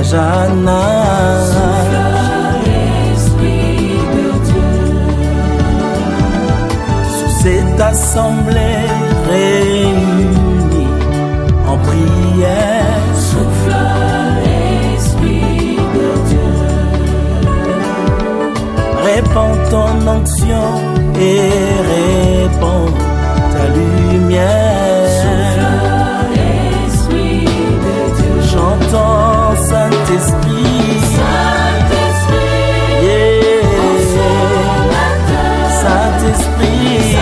Jana. Cette assemblée réunie en prière, souffle Esprit de Dieu, répands ton onction et répands ta lumière. souffle Esprit de Dieu, J'entends Saint-Esprit, Saint-Esprit, yeah. consolateur, Saint-Esprit,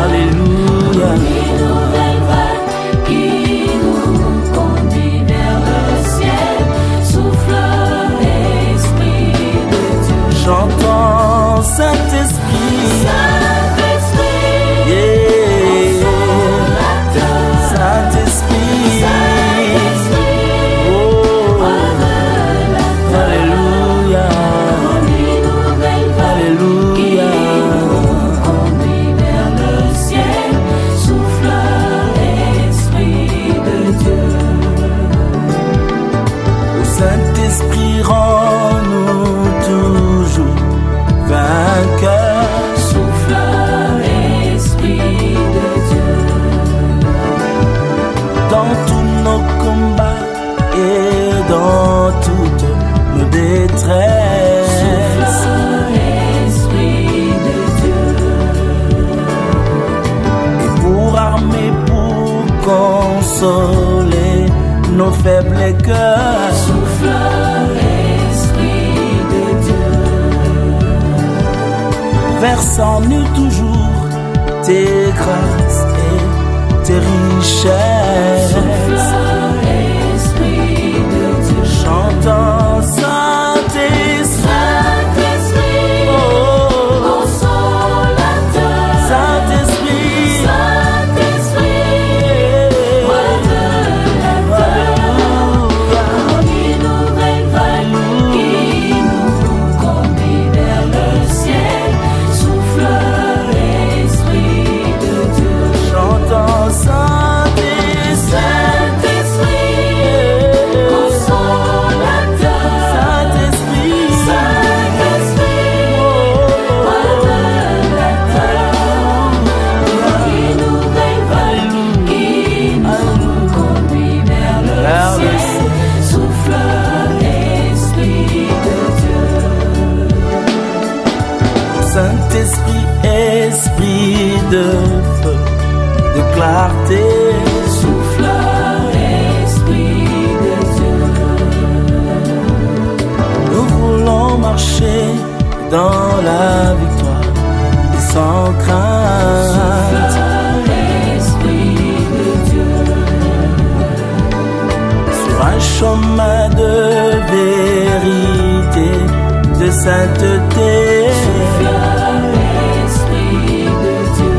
Alléluia. une nouvelle vague qui nous conduit vers le ciel. Souffle Esprit de Dieu, J'entends Saint-Esprit, Saint-Esprit, yeah. consolateur, Saint-Esprit, Saint-Esprit, oh, Alléluia, une nouvelle vague qui Alléluia. nous conduit vers le ciel. Souffle Esprit de Dieu, Le Saint-Esprit rend-nous toujours vainqueurs. souffle Esprit de Dieu, Dans tous nos combats et dans toutes nos détresses. Esprit de Dieu, Et pour armer, pour consoler nos faibles cœurs. souffle Esprit de Dieu, Verse en nous toujours tes grâces et tes richesses. Esprit de Dieu, Chantons Saint-Esprit, Saint-Esprit, oh, consolateur, Saint-Esprit, Saint-Esprit, Alléluia, une nouvelle vague qui nous conduit vers le ciel. Souffle Esprit de Dieu, chantons Saint-Esprit, Saint-Esprit, consolateur, Saint-Esprit, Saint-Esprit, une nouvelle vague qui nous conduit vers le ciel. Souffle Esprit de Dieu, Saint-Esprit, esprit de feu, de clarté. souffle Esprit de Dieu, Nous voulons marcher dans la victoire et sans crainte. Esprit de Dieu, Sur un chemin de vérité, de sainteté. Esprit de Dieu,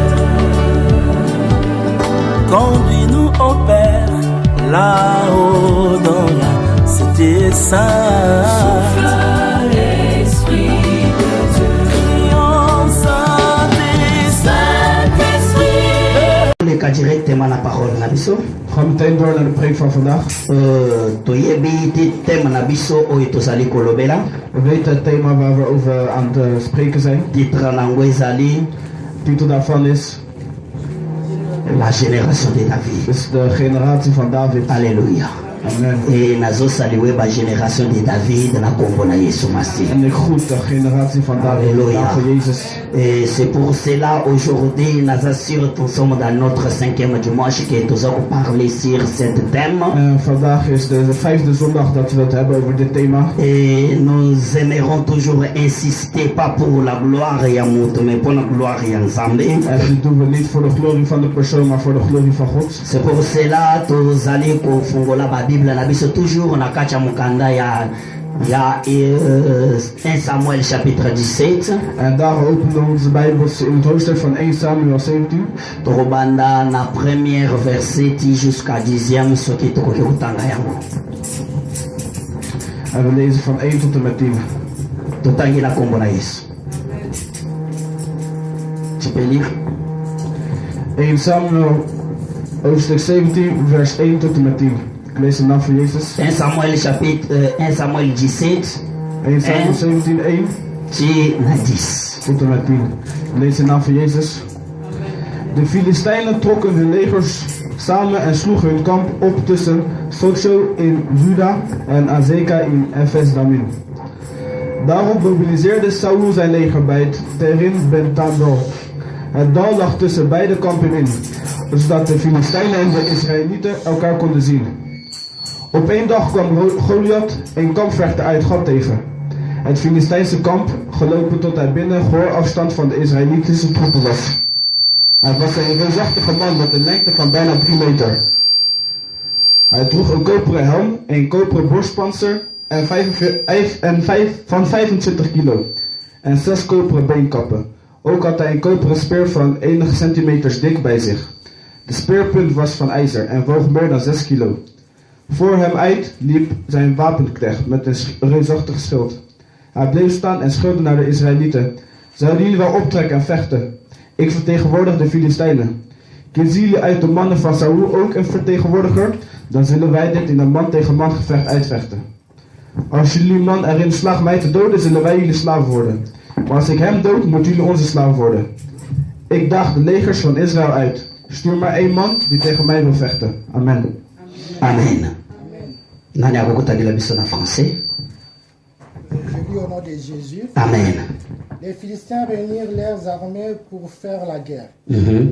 Conduis-nous au Père, là-haut dans la cité sainte. Esprit de Dieu, Crions Saint-Esprit. Les cas directement la parole na biso. Gaan meteen door naar de preek van vandaag. Toyebi dit thema na biso oyo tozali kolobela. We weten het thema waar we over aan het spreken zijn. Titre nango ezali De titel daarvan is La génération de David. de generatie van David. Alléluia. Amen. Et nazo saluer ba génération de David na kombo na Yesu Masi. En ik groet de generatie van David. Halleluja. Naam van Jezus. Et c'est pour cela aujourd'hui nous assurons nous sommes dans notre 5e dimanche que nous allons parler sur ce thème. Vandaag is de 5e zondag dat we het hebben over dit thema. Et nous aimerons toujours insister pas pour la gloire ya mutu mais pour la gloire ya Nzambe. En dit doen we niet voor de glorie van de persoon, maar voor de glorie van God. C'est pour cela nous allons kofungola ba Bible na biso toujours na kacha mukanda ya 1 Samuel chapitre 17. En daar openen we onze Bijbels in het hoofdstuk van 1 Samuel 17. Torobanda na première verset jusqu'à 10e soki tokoki kutanga yango. En we lezen van 1 tot en met 10. Totangi na kombo na Yesu. Tu peux lire? 1 Samuel Hoofdstuk 17, vers 1 tot en met 10. Ik lees de naam van Jezus. 1 Samuel chapitre 1 Samuel 17, 1 Samuel 17, 1 tu na 10. tot en met 10. Ik lees de naam van Jezus. De Filistijnen trokken hun legers samen en sloegen hun kamp op tussen Socho in Juda en Azeka in Efes-Damin. Daarop mobiliseerde Saul zijn leger bij het Terin Ben-Tandal. Het dal lag tussen beide kampen in, zodat de Filistijnen en de Israëlieten elkaar konden zien. Op één dag kwam Goliath een kampvechter uit Gat tegen. Het Filistijnse kamp, gelopen tot hij binnen gehoorafstand van de Israëlitische troepen was. Hij was een reusachtige man met een lengte van bijna 3 meter. Hij droeg een koperen helm, een koperen borstpanzer van 25 kilo en 6 koperen beenkappen. Ook had hij een koperen speer van enige centimeters dik bij zich. De speerpunt was van ijzer en woog meer dan 6 kilo. Voor hem uit liep zijn wapenknecht met een reusachtig schild. Hij bleef staan en schreeuwde naar de Israëlieten. Zouden jullie wel optrekken en vechten? Ik vertegenwoordig de Filistijnen. Kiezen jullie uit de mannen van Saul ook een vertegenwoordiger? Dan zullen wij dit in een man tegen man gevecht uitvechten. Als jullie man erin slaagt mij te doden, zullen wij jullie slaaf worden. Maar als ik hem dood, moeten jullie onze slaaf worden. Ik daag de legers van Israël uit. Stuur maar 1 man die tegen mij wil vechten. Amen. Amen. Nani akokutagila biso na français? Je lis au nom de Jésus. Amen. Les Philistins réunirent leurs armées pour faire la guerre.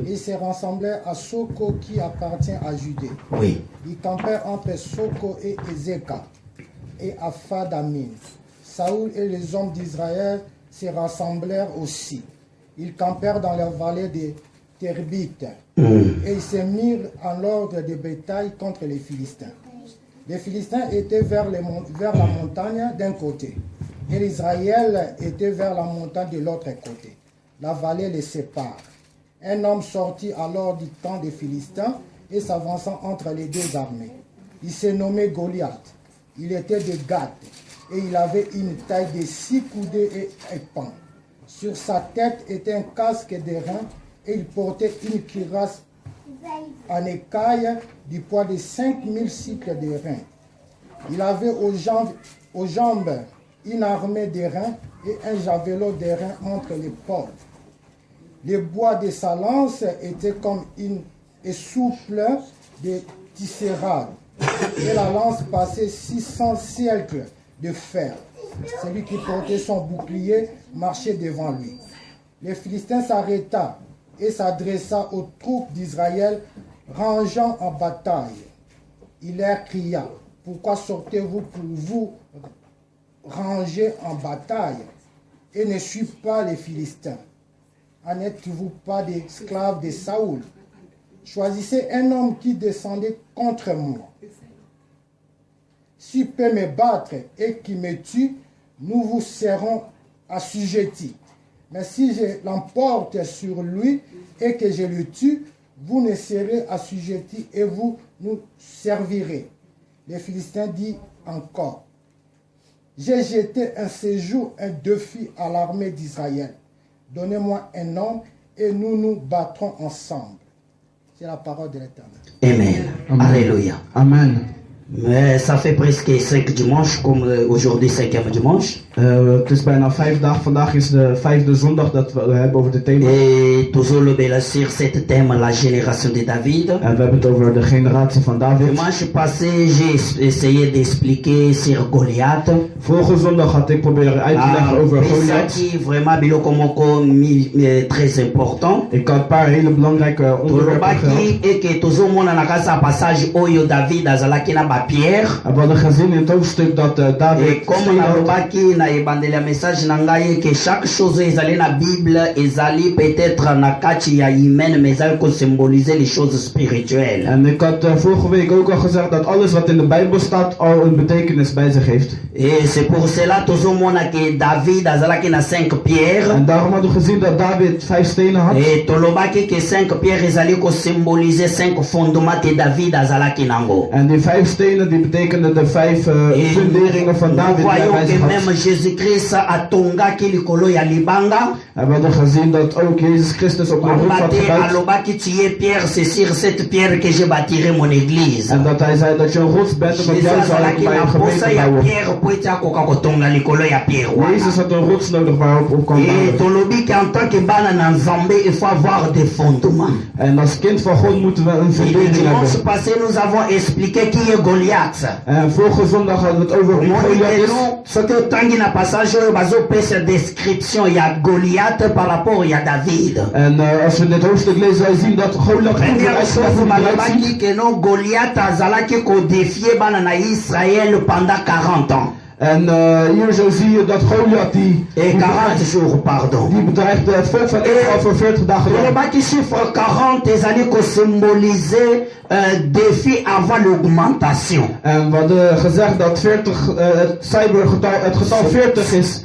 Ils se rassemblèrent à Soko qui appartient à Judée. Oui. Ils campèrent entre Soko et Ezeka et à Fadamin. Saoul et les hommes d'Israël se rassemblèrent aussi. Ils campèrent dans la vallée de Terbite et ils se mirent en ordre de bataille contre les Philistins. Les Philistins étaient vers la montagne d'un côté et Israël était vers la montagne de l'autre côté. La vallée les sépare. Un homme sortit alors du camp des Philistins et s'avançant entre les deux armées. Il se nommait Goliath. Il était de Gath et il avait une taille de 6 coudées et un pan. Sur sa tête était un casque d'airain et il portait une cuirasse en écaille du poids de 5000 cycles d'airain. Il avait aux jambes une armée d'airain et un javelot d'airain entre les épaules. Le bois de sa lance était comme une souple de tisserade et la lance passait 600 siècles de fer. Celui qui portait son bouclier marchait devant lui. Le Philistin s'arrêta et s'adressa aux troupes d'Israël rangeant en bataille. Il leur cria: pourquoi sortez-vous pour vous ranger en bataille et ne suivez pas les Philistins? En êtes-vous pas des esclaves de Saoul? Choisissez un homme qui descendait contre moi. S'il peut me battre et qui me tue, nous vous serons assujettis. Mais si je l'emporte sur lui et que je le tue, vous ne serez assujettis et vous nous servirez. Les Philistins disent encore: j'ai jeté un séjour, un défi à l'armée d'Israël. Donnez-moi un homme et nous nous battrons ensemble. C'est la parole de l'Éternel. Amen. Alléluia. Amen. Mais ça fait presque 5 dimanches, comme aujourd'hui 5e dimanche. Het is bijna 5 dagen. Vandaag is de 5e zondag dat we hebben over dit thema. Et toujours le bel sur cet thème, la génération de David. En we hebben het over de generatie van David. Dimanche passé, j'ai essayé d'expliquer sur Goliath. Vorige zondag had ik proberen uit te leggen over Goliath. Qui vraiment biloko très important. Ik had een paar hele belangrijke onderwerpen gehad. Et que toujours mona na kasa passage oyo David azalaki na ba Pierre. En we hadden gezien in het hoofdstuk dat David. Et comme na robaki na ebandeli message na ngai que chaque chose ezali na Bible ezali peut-être na kati ya humaine mais ezali ko symboliser les choses spirituelles. En ik had vorige week ook al gezegd dat alles wat in de Bijbel staat al een betekenis bij zich heeft. Et c'est pour cela toujours mona que David azalaki na 5 pierres. En daarom hadden we gezien dat David 5 stenen had. Et tolobaki que 5 pierres ezali ko symboliser 5 fondements que David azalaki nango. En die 5 stenen stenen die betekenen de 5 Et funderingen van nous David die hij voyons bij zich que had. même Jésus-Christ atongaki likolo ya libanga. En we hadden gezien dat ook Jezus Christus op de roep had Baptême gebouwd. alobaki tu es Pierre, c'est sur cette pierre que je bâtirai mon église. En dat hij zei dat je een rots bent en dat Jésus jij zal azalaki ik mijn na posa gemeente ya bouwen. Pierre po ete akoka kotonga likolo ya Pierre wana. Jezus had een rots nodig waarop op kon Et bouwen. tolobi que en tant que bana na Nzambe, il faut avoir des fondements. En als kind van God moeten we een Et le fundering dimanche hebben. passé, nous avons expliqué qui est Goliath. En vorige zondag hadden we het over wie Goliath is. Soki otangi na passage oyo bazopesa description ya Goliath par rapport ya David. En als we dit hoofdstuk lezen, zal je zien dat Goliath Première uitziet. chose balobaki que non Goliath azalaki kodefie bana na Israël pendant 40 ans. En hier zo zie je dat Goliath die Et 40 jours, pardon. die bedreigde het volk van Israël voor 40 dagen lang. balobaki chiffre 40 ezali kosymboliser défi avant l'augmentation. En we hadden gezegd dat 40, het getal 40 is.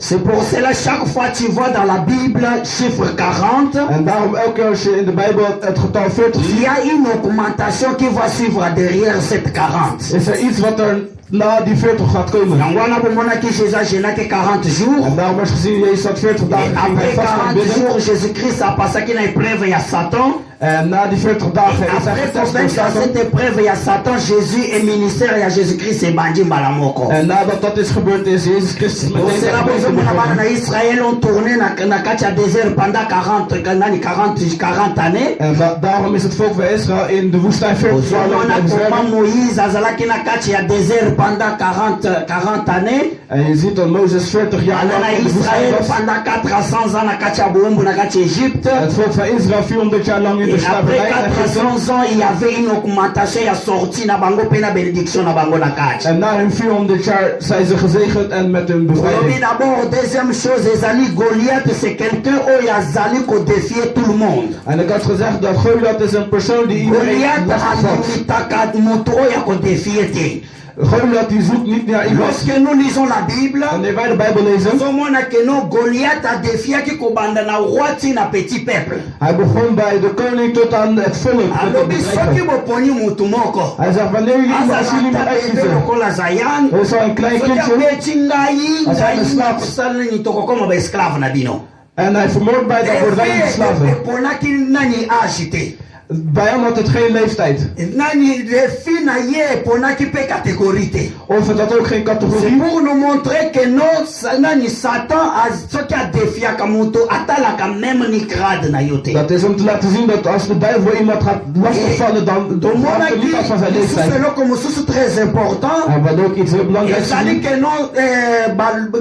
C'est pour cela chaque fois tu vois dans la Bible chiffre 40. En daarom elke keer als je in de Bijbel het getal 40 Il ziet, y a une augmentation qui va suivre derrière cette 40. is er iets wat er na die 40 gaat komen. yango wana bomonaki Jésus ajenaki 40 jours. En daarom als je gezien, Jezus had 40 Et dagen ging hij après vast gaan 40 bidden. jours, Jésus-Christ apasaki na épreuve ya Satan. En na die 40 dagen is hij Après getest door convaincre Satan. cette épreuve ya Satan, Jésus et ministère ya Jésus-Christ ebandi mbala moko. En nadat dat is gebeurd, is Jezus Christus meteen C'est zijn là gemeente bozomona bana na begonnen. Israël ont tourné na kati ya désert pendant 40 années. En daarom is het volk van Israël in de woestijn 40 jaar lang ozomona blijven comment zwerven. Moïse azalaki na kati ya désert pendant 40 années. En je ziet dat Mozes 40 jaar Ala na lang in de woestijn Israël was. pendant 400 ans na kati ya bowumbu na kati ya Égypte. Het volk van Israël 400 jaar lang in de Et après slavernij in Egypte. 400 ans, il y avait une augmentation, il y a sorti na bango pe na bénédiction na bango na kati. En na hun 400 jaar zijn ze gezegend en met hun Olobi bevrijding. d'abord, deuxième chose, ezali Goliath, c'est quelqu'un oyo azali kodéfier tout le monde. En ik had gezegd dat Goliath is een persoon die iedereen Goliath lastig valt. alimitaka moto oyo akodéfier te. Goliath die zoekt niet naar iemand. Lorsque nous lisons la Bible, Wanneer wij de Bijbel lezen, tozomona ke no Goliath adefiaki kobanda na roi ti na petit peuple. hij begon bij de koning tot aan het volk met het Alobi soki bedreigen. boponi mutu moko, Hij zegt, wanneer jullie iemand als jullie me azalata bebe uitkiezen, lokola Zayan, er is al een klein soki kindje abeti ngai Azali ngai slaaf. nakosala nini tokokoma baesclave na bino. en hij vermoordt bij dat worden wij niet slaven. eponaki nani age te. Bij hem had het geen leeftijd. Nani defi na ye eponaki mpe catégorie te. Of het had ook geen C'est categorie. pour nous montrer que non, nani Satan soki adefiaka moto atalaka même ni grade na yo te. Dat is om te laten zien dat als de duivel iemand gaat lastigvallen, dan vraagt hij tomonaki niet af van zijn lisusu leeftijd. eloko mosusu très important. En wat ook iets heel belangrijks ezali is. ke non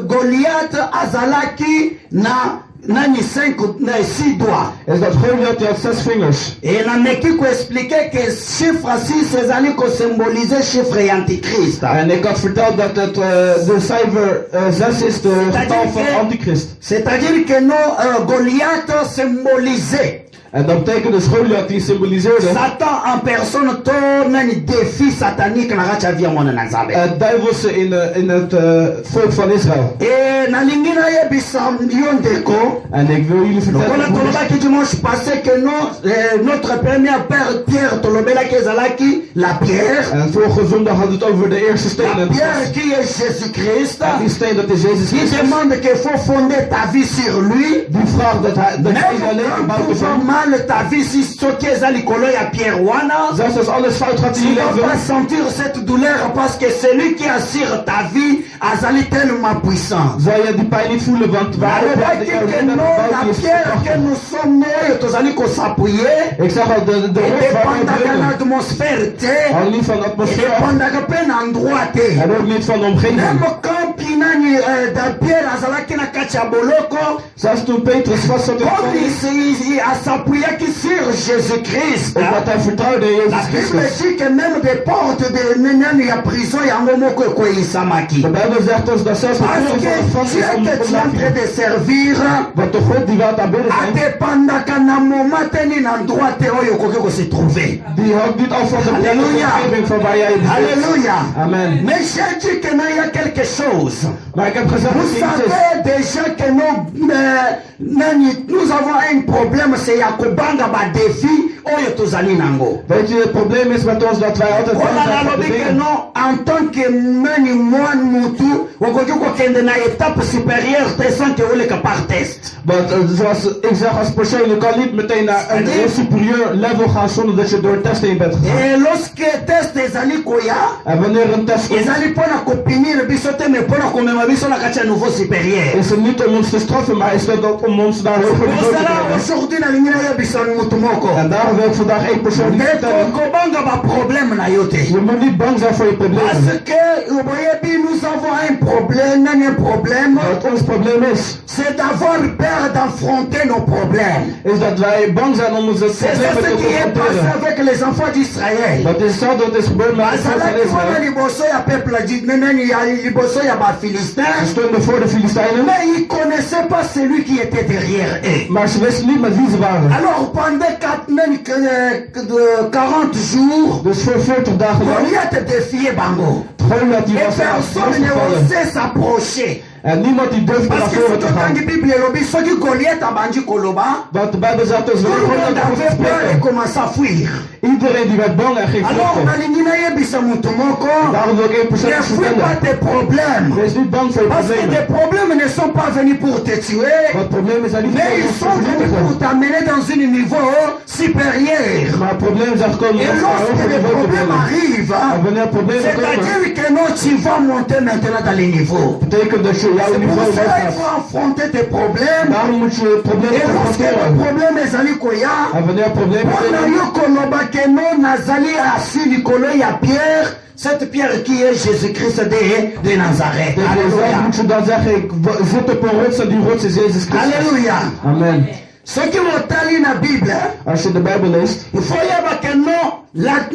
Goliath azalaki na nani 6 doigts. Is dat Goliath die had 6 vingers. Et nameki koexplike ke chiffre 6 ezali kosymbolize chiffre ya antichrist. En ik had verteld dat het de cijfer 6 is, de getal van Antichrist. C'est-à-dire que non, Goliath symbolisait En dat betekent dus Goliath die symboliseerde Satan en personne to nani défi satanique na kati ya vie ya mwana na Nzambe. het duivelse in het volk van Israël. Et nalingi nayebisa yo ndeko En ik wil jullie lokola vertellen, broeders, tolobaki dimanche passé que non, notre premier père Pierre tolobelaki ezalaki la pierre. en vorige zondag hadden we het over de eerste steen. La En pierre qui est Jésus-Christ. die steen, dat is Jezus Qui Christus. demande qu'il faut fonder ta vie sur lui. Die vraagt dat hij zijn Même leven quand bouwt op tout va hem. mal ta vie si soki eza likolo ya pierre wana, Zelfs als alles fout gaat in tu je ne vas pas leven, sentir cette douleur parce que celui qui assure ta vie azali tellement puissant. zal je die pijn niet voelen, want waarop hij alobaki de jouw que leven non, gebouwd la is pierre que krachtig. nous sommes oyo tozali kosappuye Ik zeg al, de rots waar we edependaka na drukken, atmosphère te, al niet van de atmosfeer af, edependaka mpe na endroit te. en ook niet van de omgeving. Même quand pinani da pierre azalaki na kati ya boloko, Zelfs toen Petrus vast zat in het comme gevangenis, il s'appuyaki sur Jésus-Christ. omdat hij vertrouwde in La Jezus Bible Christus. dit que même des portes de nani ya prison yango moko ekoyisamaki. De Bijbel zegt ons dat zelfs de Parce poort que van de Dieu gevangenis que tu es en train de servir want de God die we aan het aanbidden zijn, adependaka na moment te ni na endroit te oyo okoki kose trouver. die houdt niet af van de plek of Halleluja. omgeving van waar jij bent. Alléluia. Amen. Mais j'ai dit que il y a quelque chose. Maar ik heb gezegd, Vous dat er iets is. savez déjà que nous avons un problème, c'est Yakobanga ba défi oyo tozali nango. Weet je, het probleem is met ons dat wij altijd bang Wana zijn voor de nalobi ke dingen. non, en tant que nani mwana mutu, okoki kokende na étape supérieure te sans que oleka par test. Want zoals ik zeg als persoon, je kan niet meteen naar een heel superieur level gaan zonder dat je door een test heen bent gegaan. Et lorsque test ezali koya, En wanneer een test komt, ezali mpona kopinir biso te mais mpona komema biso na kati ya nouveau supérieur. is het niet om ons te straffen, maar is het ook om ons naar hoger niveau te Osala brengen. aujourd'hui nalingi nayebisa mutu moko. En daarom wil ik vandaag één persoon niet vertellen. Kobanga baproblème na yo te. Je moet niet bang zijn voor je problemen. Parce que oboyebi nous avons un problème, nani un problème. Wat ons probleem is, C'est d'avoir peur d'affronter nos problèmes. is dat wij bang zijn om onze C'est ça problemen ce te qui est passé confronteren. avec les enfants d'Israël. Dat is hetzelfde wat is gebeurd met de volk van Bazalaki wana Israël. liboso ya peuple nani ya liboso ya Ze baphilistins. stonden voor de Filistijnen, Mais ils ne connaissaient pas celui qui était derrière eux. maar ze wisten niet met wie ze waren. Alors pendant 40 jours, Dus voor 40 dagen lang, Goliath défiait Bango. Goliath die Et was personne ne losgevallen. osait s'approcher. En niemand die durfde naar Parce que voren si te gaan. tu Bible elobi soki Goliath abandi koloba, Want de Bijbel zegt dus, tout le monde Goliath avait begon te peur et spreken. commençait à fuir. Iedereen die werd bang en ging Alors vluchten. nalingi nayebisa mutu moko, Daarom wil ik één persoon ne fuis pas vertellen. tes problèmes. Wees niet bang voor je Parce que tes problemen. problèmes ne sont pas venus pour te tuer, Want het probleem is dat niet mais voor ils ons te sont venus pour vernietigen. t'amener dans un niveau supérieur. Maar het probleem is gekomen Et om naar lorsque hoger les niveau te problèmes brengen. arrivent, En wanneer problemen komen, c'est-à-dire que non, tu vas monter maintenant dans les niveaux. betekent dat je jouw C'est pour niveau cela qu'il weggaat. faut affronter tes problèmes. Daarom moet je Et problemen lorsque le confronteren. problème ezali koya, En wanneer problemen mpona zijn, yo koloba ke non nazali assis likolo ya Pierre, cette Pierre qui est Jésus-Christ de Nazareth. tegen jezelf Alléluia. moet je dan zeggen, ik zit op een rots en die rots is Jezus Christus. Alléluia. Amen. Soki motali na Bible, Als je de Bijbel leest, il faut yeba ke non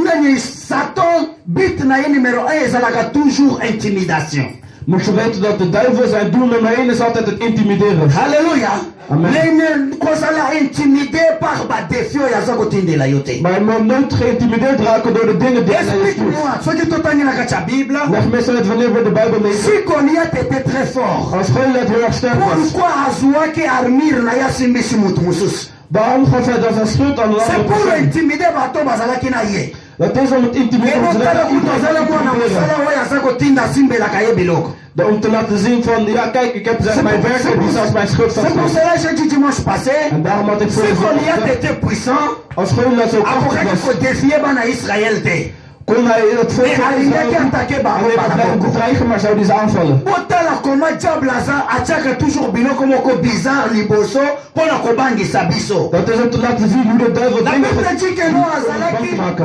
nani Satan bit na ye numéro 1 ezalaka toujours intimidation. moet je weten dat de duivel zijn doel nummer 1 is altijd het intimideren. Alléluia. Amen. Nene kozala intimidé par badéfi oyo aza kotindela yo te. Maar je moet nooit geïntimideerd raken door de dingen die hij naar je stuurt. Explique-moi, soki totangi na kati ya Bible, Leg meestal uit wanneer we de Bijbel lezen. si Goliath était très fort, Als Goliath heel erg sterk was, pourquoi azwaki armure na ye asimbisi mutu mosusu? waarom gaf hij dan zijn schuld aan een C'est andere pour persoon? intimider bato bazalaki na ye. Dat is om het intimideren, zodat ekotala iedereen kutu azala mwana mosala intimideren. oyo aza kotinda asimbelaka ye biloko. Om te laten zien van, ja kijk, ik heb zeg, mijn werker die zelfs mijn schuld C'est pour vastgelegd. cela que j'ai dit dimanche passé, En daarom had ik si vorige week Goliath gezegd, était puissant, als Goliath zo krachtig akokaki was, kodefie bana Israël te. kon hij het volk Mais van alingaki Israël atake bango alleen bana maar moko. bedreigen, maar zou hij ze aanvallen. botala koma diable aza atiaka toujours biloko moko bizarre liboso mpona kobangisa biso. Dat is om te laten zien hoe de duivel La dingen Bible dit que non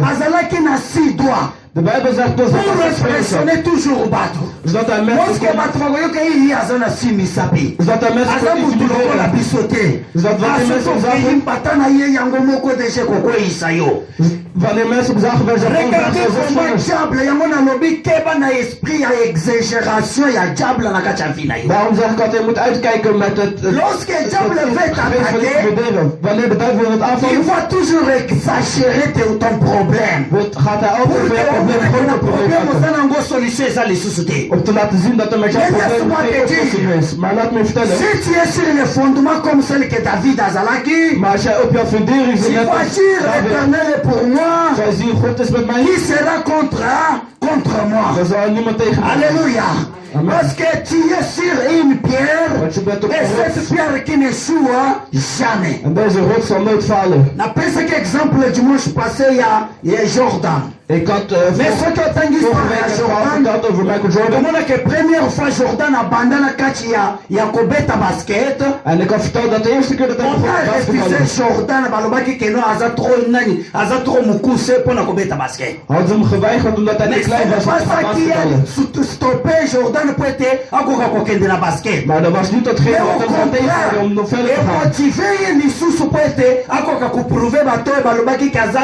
azalaki na 6 doigts De Bijbel zegt dus dat pour hij spreken. impressionner toujours bato. Zodat hij mensen Lorsque kon, bato bakoyoka iyi aza na 6 misapi, zodat hij mensen aza kon mutu lokola intimideren. biso te, Dat wat die mensen asokoyi zagen, mpata na ye yango moko deje kokweyisa yo. wanneer mensen zagen wij zijn Regardez ongeveer comment diable yango nalobi keba na esprit ya exagération ya diable na kati ya vi na yo. Daarom zeg ik altijd, je moet uitkijken met het Lorsque diable veut t'attaquer, intimideren. Wanneer de duivel het il aanvalt, va toujours exagérer ton problème. gaat hij altijd voor jouw probleem een groter probleem problème maken. oza nango solution eza lisusu te. Om te laten zien dat er met jouw Mais probleem laisse-moi geen te oplossing dire. is. Maar laat me vertellen, Si tu es sur le fondement comme celle que David azalaki, maar als jij op jouw fundering tu zit, net vas als dire David, l'éternel est pour moi, zij zien God is met mij, qui sera contre moi? dan zal er niemand tegen mij. Alléluia. Amen. Parce que tu es sur une pierre, Want je bent op et een cette rots. pierre qui ne choua jamais. En deze rots zal nooit falen. Napesaki exemple dimanche passé ya Jordan. Ik had Mais ce que tu as vorige week het verhaal Jordan, verteld over Michael Jordan. tomona ke première fois Jordan abandana kati ya kobeta basket. En ik had verteld dat de eerste keer dat hij On begon a te refusé basketballen, Jordan balobaki ke no aza trop mukuse mpona kobeta basket. hadden ze hem geweigerd omdat hij te Mais klein c'est was om pas te gaan ça qui basketballen. a stoppé Jordan po ete akoka kokende na basket. Maar dat was niet datgene Mais wat au hem zou tegenhouden om nog verder te gaan. emotive ye lisusu po ete akoka koprouve bato oyo balobaki ke aza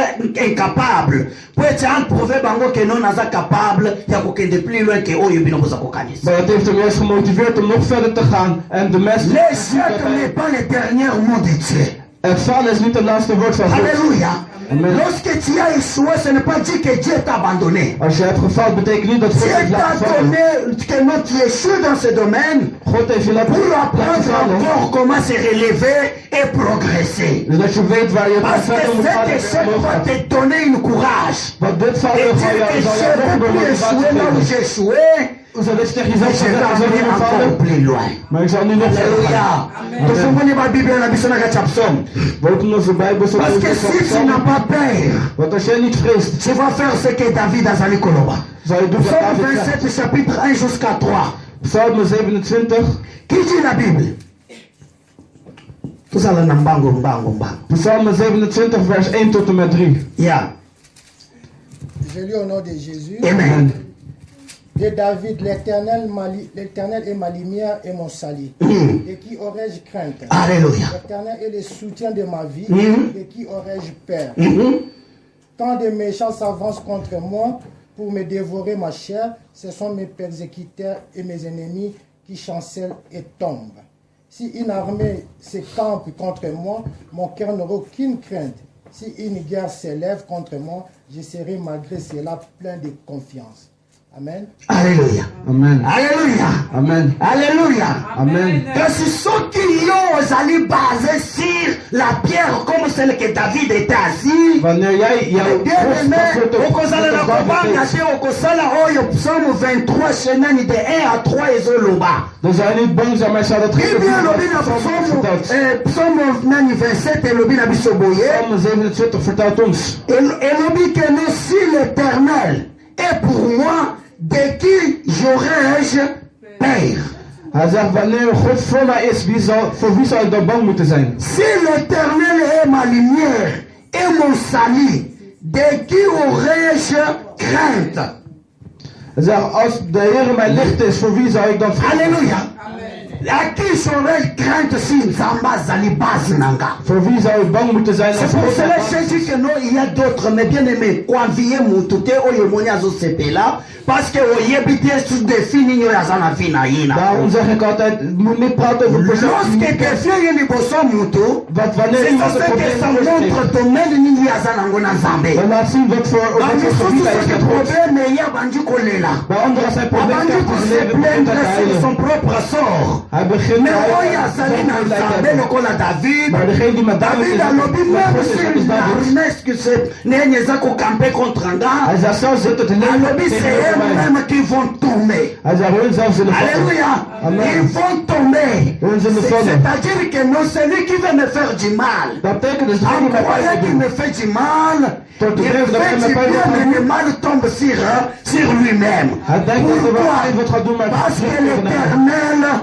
incapable po ete aprouve bango ke non aza capable ya kokende plus loin ke oyo bino boza kokanisa. Maar dat heeft hem juist gemotiveerd om nog verder te gaan. En de mensen... L'échec n'est pas le dernier mot de Dieu. Het falen is niet het laatste woord van God. Alléluia. Amen. Lorsque tu as échoué, ce n'est pas dit que Dieu t'a abandonné. Als je hebt gefaald, betekent niet dat God Dieu heeft t'a laten vallen. donné que non, tu échoues dans ce domaine God heeft je laten pour apprendre vallen. encore comment se relever et progresser. Zodat je weet waar je Parce que verder moet gaan cet en échec omhoog va gaat. te donner une courage. Want dit zal Et je dire van que jou, zal je je ne nog vais door plus motivatie échouer là où geven. j'ai échoué, Zal je tegen mais jezelf je zeggen, vais ik zal aller niet meer encore vallen. plus loin. Maar ik zal nu nog verder gaan. Alléluia. Tofungoni ma Bible na biso na kacha psaume. We openen onze Bijbel zo Parce que si tu n'as pas peur, Want als jij niet vreest, tu vas faire ce que David a zali koloba. zal je doen wat Psaume David zegt. 27 chapitre 1 jusqu'à 3. Psalm 27, Qui dit la Bible? Tozala na mbango. Psalm 27 vers 1 tot en met 3. Yeah. Je lis au nom de Jésus. Amen. De David, l'Éternel est ma lumière et mon salut. Mm. Et qui aurais-je crainte? Alléluia. L'Éternel est le soutien de ma vie. Mhm. Et qui aurais-je peur? Mhm. Quand des méchants s'avancent contre moi pour me dévorer ma chair, ce sont mes persécuteurs et mes ennemis qui chancellent et tombent. Si une armée se campe contre moi, mon cœur n'aura aucune crainte. Si une guerre s'élève contre moi, je serai malgré cela plein de confiance. Amen. Alléluia. Amen. Alléluia. Amen. Alléluia. Amen. Kasi soki yo ozali basé sur la pierre comme celle que David était assis, Wanneer jij jouw bien-aimé, okozala na kobanga David te okosala oyo psaume 23 chenani de 1 à 3 ezoloba. dan zou je niet bang zijn, maar zou dat Bible elobi na psaume nani 27 elobi na biso boye. Psalm 27 vertelt ons. Elobi que non, si l'Éternel est pour moi, de qui j'aurais-je peur? Hij zegt, wanneer God voor mij is, voor wie zou ik dan bang moeten zijn? Si l'Éternel est ma lumière et mon salut, de qui aurais-je crainte? Hij zegt, als de Heer mijn licht is, voor wie zou ik dan vrezen? Alléluia. À qui j'aurais crainte si Nzamba zali base nanga? Voor wie zou ik bang moeten zijn als C'est pour God cela mijn que bang je dis que non, il y a d'autres, mais bien aimé, quoi vie moutouté, oyemoni azo sepela, parce que oyebi sous défini yo yazana vina yina. Daarom zeg ik altijd, je moet niet praten over Lorsque persoon. quelqu'un est liboso moutou, Want wanneer c'est iemand een parce que probleem ça heeft, montre domaine nini yazana ngona Nzambe. dan laat zien wat voor gebied hij is met God. Problème ya bandi kolela. Bij anderen zijn problemen Abandi krijgt ko zijn se leven begint plaindre te sur huilen. son propre sort. Hij begint Mais te oya zali na Nzambe lokola David. Maar degene die met David David is, alobi met même God is, sur dat is la David. promesse que c'est nenye za ko camper contre nga. Hij zegt zelfs zit het in Alobi c'est tegenover mij. eux-mêmes qui vont tomber. Hij zegt hun zelf zullen vallen. Alléluia. Amen. Ils vont tomber. Hun zullen vallen. C'est-à-dire que non, celui qui veut me faire du mal, Dat betekent dus en degene die mij croyant pijn qu'il wil me doen. fait du mal, Tot de il rêve dat hij fait me du pijn wil bien, mais doen. le mal tombe sur lui-même. Hij denkt dat hij wel Pourquoi? pijn wat gaat doen, maar het Parce is que niet tegen hem. l'Éternel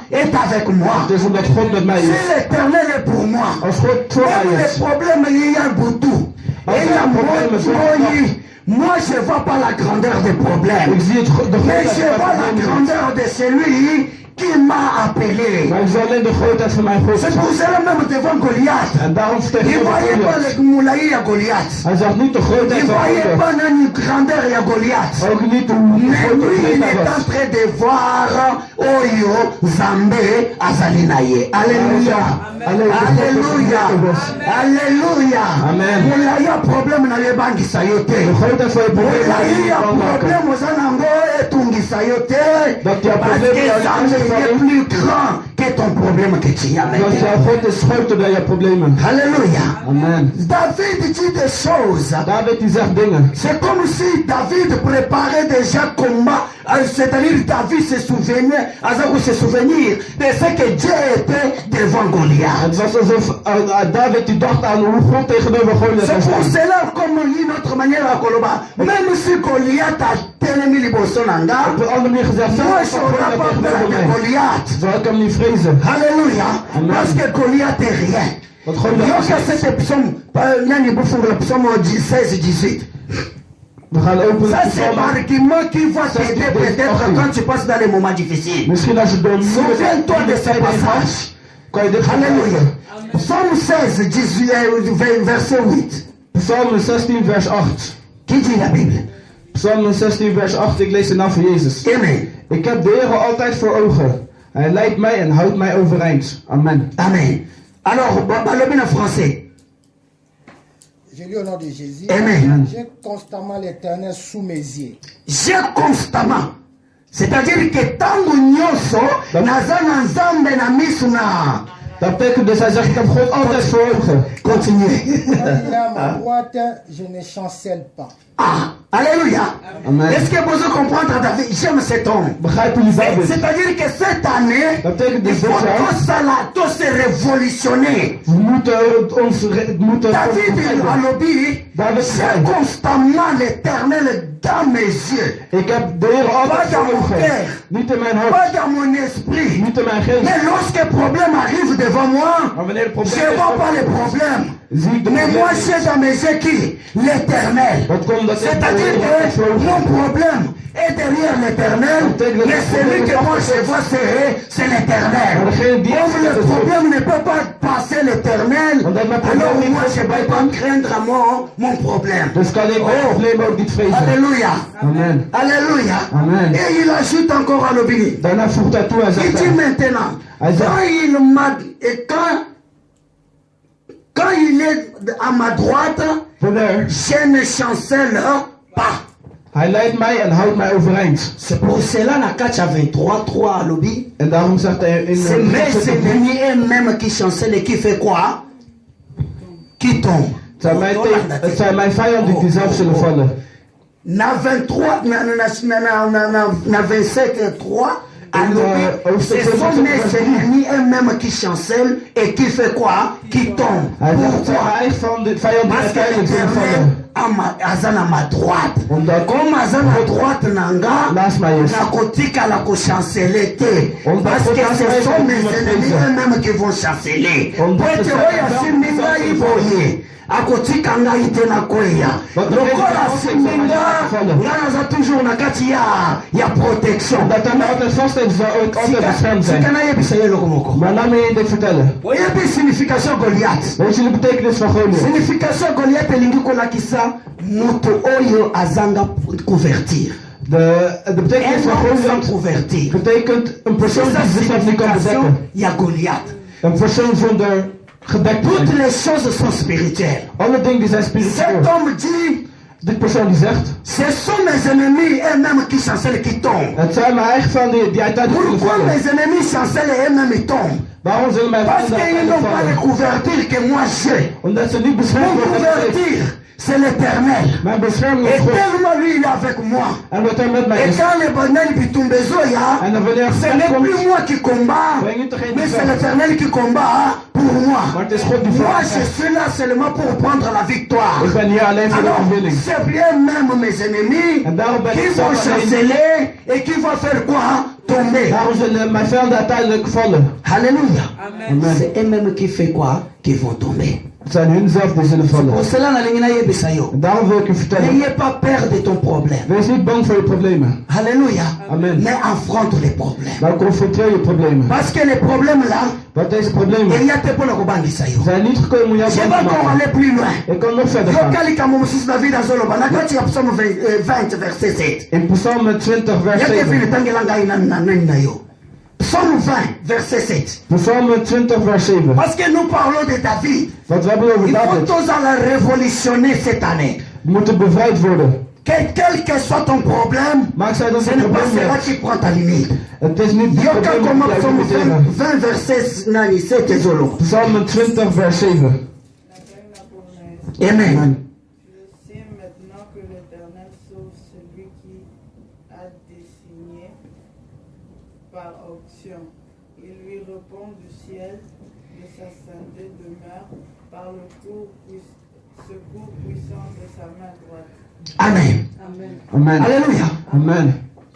est avec moi. Het is omdat God met mij Si is. l'Éternel est pour moi, Als God voor même mij les is. problèmes, il y a beaucoup. Et il y a moi, je ne vois pas la grandeur des problèmes. Ik zie het, de Mais grootheid je van vois mijn la probleem niet. grandeur de celui qui m'a appelé. Maar ik zie alleen de grootheid van mijn God. C'est pour cela même devant Goliath. En daarom Il ne vertegenwoordigt voyait pas Goliath. le moulaï à Goliath. Hij zag niet de Il grootheid ne van voyait Goliath. pas la grandeur à Goliath. Ook niet de Mais grote lui, il grootheid est en was. train de voir Oyo Zambé Azalinaye. Alléluia. Alléluia. Alléluia. Amen. Moulaï a problème dans les banques sayote. De grootheid van je probleem laat je Moulaï niet a bang maken. problème aux anango et tungi sayote. Dat jouw Parce probleem que jou Zambé niet est angst plus grand que ton problème que tu as Dat maintenant. jouw God is groter dan je problemen. Alléluia. Amen. David dit des choses. David die zegt dingen. C'est comme si David préparait déjà combat. C'est-à-dire David se souvenait, Azakou se souvenir de ce que Dieu était devant Goliath. Het was alsof David die dacht aan hoe God tegenover Goliath C'est zou pour staan. cela, comme on lit notre manière à Koloba, même si Goliath a tellement liboso nanga, Op een andere manier gezegd, moi zelfs je als n'aurai Goliath pas peur tegenover de mij, Goliath. zou ik hem niet vrezen. Alléluia. Amen. Parce que Goliath est rien. Want Goliath Donc is niks. c'est psaume, le psaume 16-18. We gaan openen. Ça c'est l'argument qui va t'aider peut-être quand tu passes dans les moments difficiles. Misschien als je door Souviens-toi de ce passage. kan je dit Alléluia. Psaume 16, 18, verset 8. Psalm 16 vers 8. Qui dit la Bible? Psalm 16 vers 8, ik lees de naam van Jezus. Amen. Ik heb de Heer altijd voor ogen. Hij leidt mij en houdt mij overeind. Amen. Amen. Alors, balobi en français. Je lis au nom de Jésus. Amen. J'ai constamment l'Éternel sous mes yeux. J'ai constamment. C'est-à-dire que tangu nyonso naza na nzambe na misu na. Dat betekent dus hij zegt, ik heb God altijd voor ogen. Continuez. Quand il est à ma droite, je ne chancelle pas. Ah, alléluia. Amen. Est-ce que vous comprenez David? J'aime cet homme. Begrijpen jullie David? C'est-à-dire que cette année, Dat betekent il dus faut dit jaar, tous se révolutionner. we moeten ons David alobi, David j'ai zei, constamment l'éternel dans mes yeux. ik heb de Heer altijd voor ogen. Niet in mijn Pas hart, dans mon esprit. niet in mijn geest. Mais lorsque le problème arrive devant moi, Maar wanneer het je probleem ne vois pas is, le problème. zie ik de Mais moi, probleem. j'ai dans mes yeux qui? L'éternel. Dat komt dat ik de C'est-à-dire Heer altijd voor que ogen. mon problème est derrière l'éternel, mais celui que moi je vois c'est l'éternel. Comme le problème ne peut pas passer l'éternel, alors moi je ne vais pas craindre mon problème. Dus kan ik mijn probleem ook niet vrezen. Alléluia. Amen. Alléluia. Amen. Et il ajoute encore à l'obéi. Daarna voegt hij toe en Il zegt dit hij, maintenant, Hij zegt- quand il est à ma droite, wanneer je ne chancelle pas. hij leidt mij en houdt mij overeind. C'est pour cela, dans 4 23, 3 à l'obéi, En daarom zegt hij in c'est mes ennemis eux-mêmes qui chancellent et qui fait quoi? Qui tombe. het zijn mijn vijanden die zelf zullen vallen. Na 23, na 27, 3, alors, ce sont mes ennemis eux-mêmes qui chancellent et qui fait quoi? Qui tombe. Hij zegt, het zijn Pourquoi? mijn eigen vijanden die Parce que uiteindelijk zullen vallen. aza na ma droite. Omdat Comme aza na droite nanga, naast mij is. nakotikala kochancele te. Omdat Parce que God ce naast sont mij is, mes die ennemis me eux-mêmes qui vont chanceler. Omdat Po ete het oyo zijn asimbi ngai boye, akotika ngai te na kweya. Want Lokola de asimbi nga, vallen. ngai naza toujours na kati ya protection. Dat hij mij altijd vast heeft, zal ik altijd beschermd Sika zijn. nayebisa ye eloko moko. Maar laat me je dit vertellen. Oyebi signification Goliath. Weet je de betekenis van Goliath? Signification Goliath elingi kolakisa moto oyo azanga couverture. De betekenis Un van homme sans Goliath couverture. betekent een persoon C'est die sa zichzelf niet kan signification bedekken. ya Goliath. Een persoon zonder gedekt te Toutes zijn. les choses sont spirituelles. Alle dingen die zijn Cet spiritueel. homme dit, Dit persoon die zegt, ce sont mes ennemis eux-mêmes qui chancellent, qui tombent. het zijn mijn eigen vijanden die uiteindelijk zullen Pourquoi vallen. mes ennemis chancellent et eux-mêmes ils tombent? Waarom zullen mijn Parce vijanden qu'ils n'ont uiteindelijk pas les vallen? couvertures que moi j'ai. Omdat ze niet beschermd Mon worden. couverture, c'est l'éternel. Mijn bescherming Et is God. tellement lui il est avec moi. En wat hij met mij Et is. quand les bananes bitumbezoya, En dan wanneer ce het n'est komt, plus moi qui combat, ben je niet degene mais die c'est vecht. l'éternel qui combat pour moi. Maar het is God die Moi, vecht. je suis là seulement pour prendre la victoire. Ik ben hier alleen voor de Alors, overwinning. c'est bien même mes ennemis En daarom ben qui ik vont zelf alleen. chanceler et qui vont faire quoi? Tomber. Daarom zullen mijn vijanden uiteindelijk vallen. Alléluia. Amen. C'est eux-mêmes qui fait quoi? Qui vont tomber. Het zijn hun zelf die zullen vallen. Pour cela, nalingi nayebisa yo. En daarom wil ik je vertellen. N'ayez pas peur de ton problème. Wees niet bang voor je problemen. Alléluia. Amen. Mais affronte les problèmes. Maar confronteer je problemen. Parce que les problèmes là, Want deze problemen il y a te pour le kobangisa yo. zijn niet gekomen om jou Je bang vais te encore maken. aller plus loin. Ik kan nog verder gaan. Yokali kamo mususu David azoloba. Nakati ya Psalm 20 verset 7. In Psalm 20 vers Yake 7. vile tangela ngai na yo. Psalm 20 verset 7. Psalm 20 vers 7. Parce que nous parlons de David. Want we hebben over Il faut David. tous aller révolutionner cette année. We moeten bevrijd worden. Quel que soit ton problème, Maak zij dat ce je n'est een pas probleem cela hebt. qui prend ta limite. Het is niet die Yoka probleem koma die jij Psalm moet 20 verset 7 ezolo. Psalm 20 vers 7. Amen. Je sais maintenant que l'Éternel sauve celui qui a désigné par option. Il lui répond du ciel de sa sainteté demeure par le secours puissant de sa main droite. Amen. Amen. Alléluia. Amen.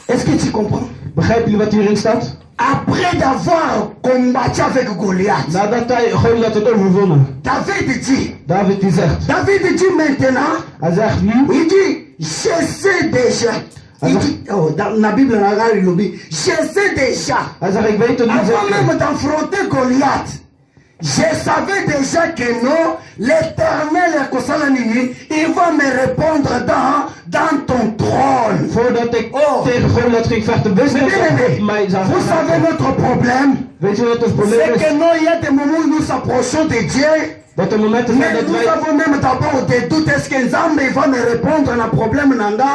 Est-ce que tu comprends? Begrijpen jullie wat hierin staat? Après d'avoir combattu avec Goliath, Nadat hij Goliath had overwonnen. David dit, David die zegt. David dit maintenant, Hij zegt nu. il dit, je sais déjà. Il dit, oh, dans la Bible, il dit, je sais déjà. Hij zegt ik weet het niet Avant zeker. même d'affronter Goliath, je savais déjà que non, l'Éternel il va me répondre dans ton trône. Voordat ik Oh. tegen Goliath ging vechten, wist Mais ik bien dat aimé, God mij zou vous savez gaan. notre problème. Weet je wat het probleem C'est is? que non, il y a des moments où nous s'approchons de Dieu. Dat er momenten zijn Mais dat nous wij... avons même d'abord des doutes. Est-ce que Nzambe va me répondre à un problème nanga?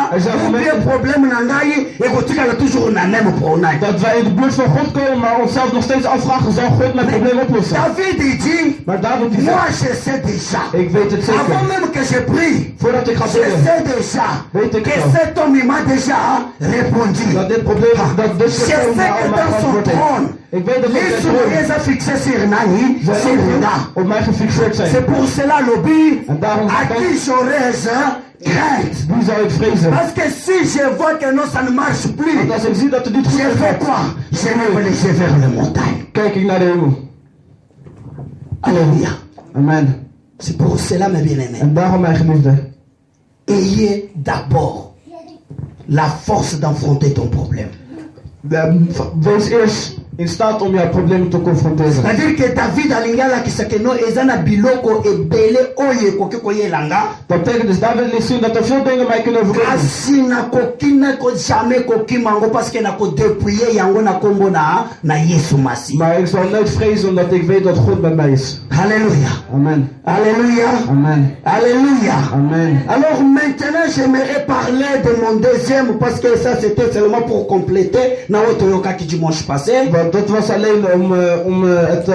Ou bien problème nanga et que toujours na même problème. Dat wij in de buurt van God komen, maar onszelf nog steeds afvragen, zal God mijn probleem oplossen? David il dit, Maar David die moi zegt, je sais déjà. ik weet het Avant zeker. même que je prie, Voordat ik ga je bidden, sais déjà weet ik que het al. cet homme il m'a déjà répondu. Dat dit probleem, dat Je dit sais persoon mij que al mijn dans son antwoord trône, heeft. Ik weet dat les op zijn souliers troon sont fixés sur Nani, zijn sur ogen Juda. op mij gefixeerd C'est zijn. pour cela, Lobby, En daarom à qui j'aurais-je crainte? wie zou ik vrezen? Parce que si je vois que non, ça ne marche plus, Want als ik zie dat het niet goed je fais gaat, quoi? Je me les yeux vers les montagnes. kijk ik naar de hemel. Alléluia. Amen. C'est pour cela, mes bien-aimés. En daarom, mijn geliefde, Ayez d'abord la force d'affronter ton problème. wees eerst in staat om jouw problemen te confronteren. C'est-à-dire que David alingala kisakeno ezana biloko ebele oye koki koyelanga. Dat betekent dus, David liet zien dat er veel dingen mij kunnen overkomen. Kasi nakoki nako jamais koki mango parce que nako dépouiller yango na kombo na Yesu Masi. Maar ik zal nooit vrezen omdat ik weet dat God met mij is. Alléluia. Amen. Alléluia. Amen. Alléluia. Amen. Alors maintenant j'aimerais parler de mon deuxième parce que ça c'était seulement pour compléter na otoyoka ki dimanche passé. Want dat was alleen om het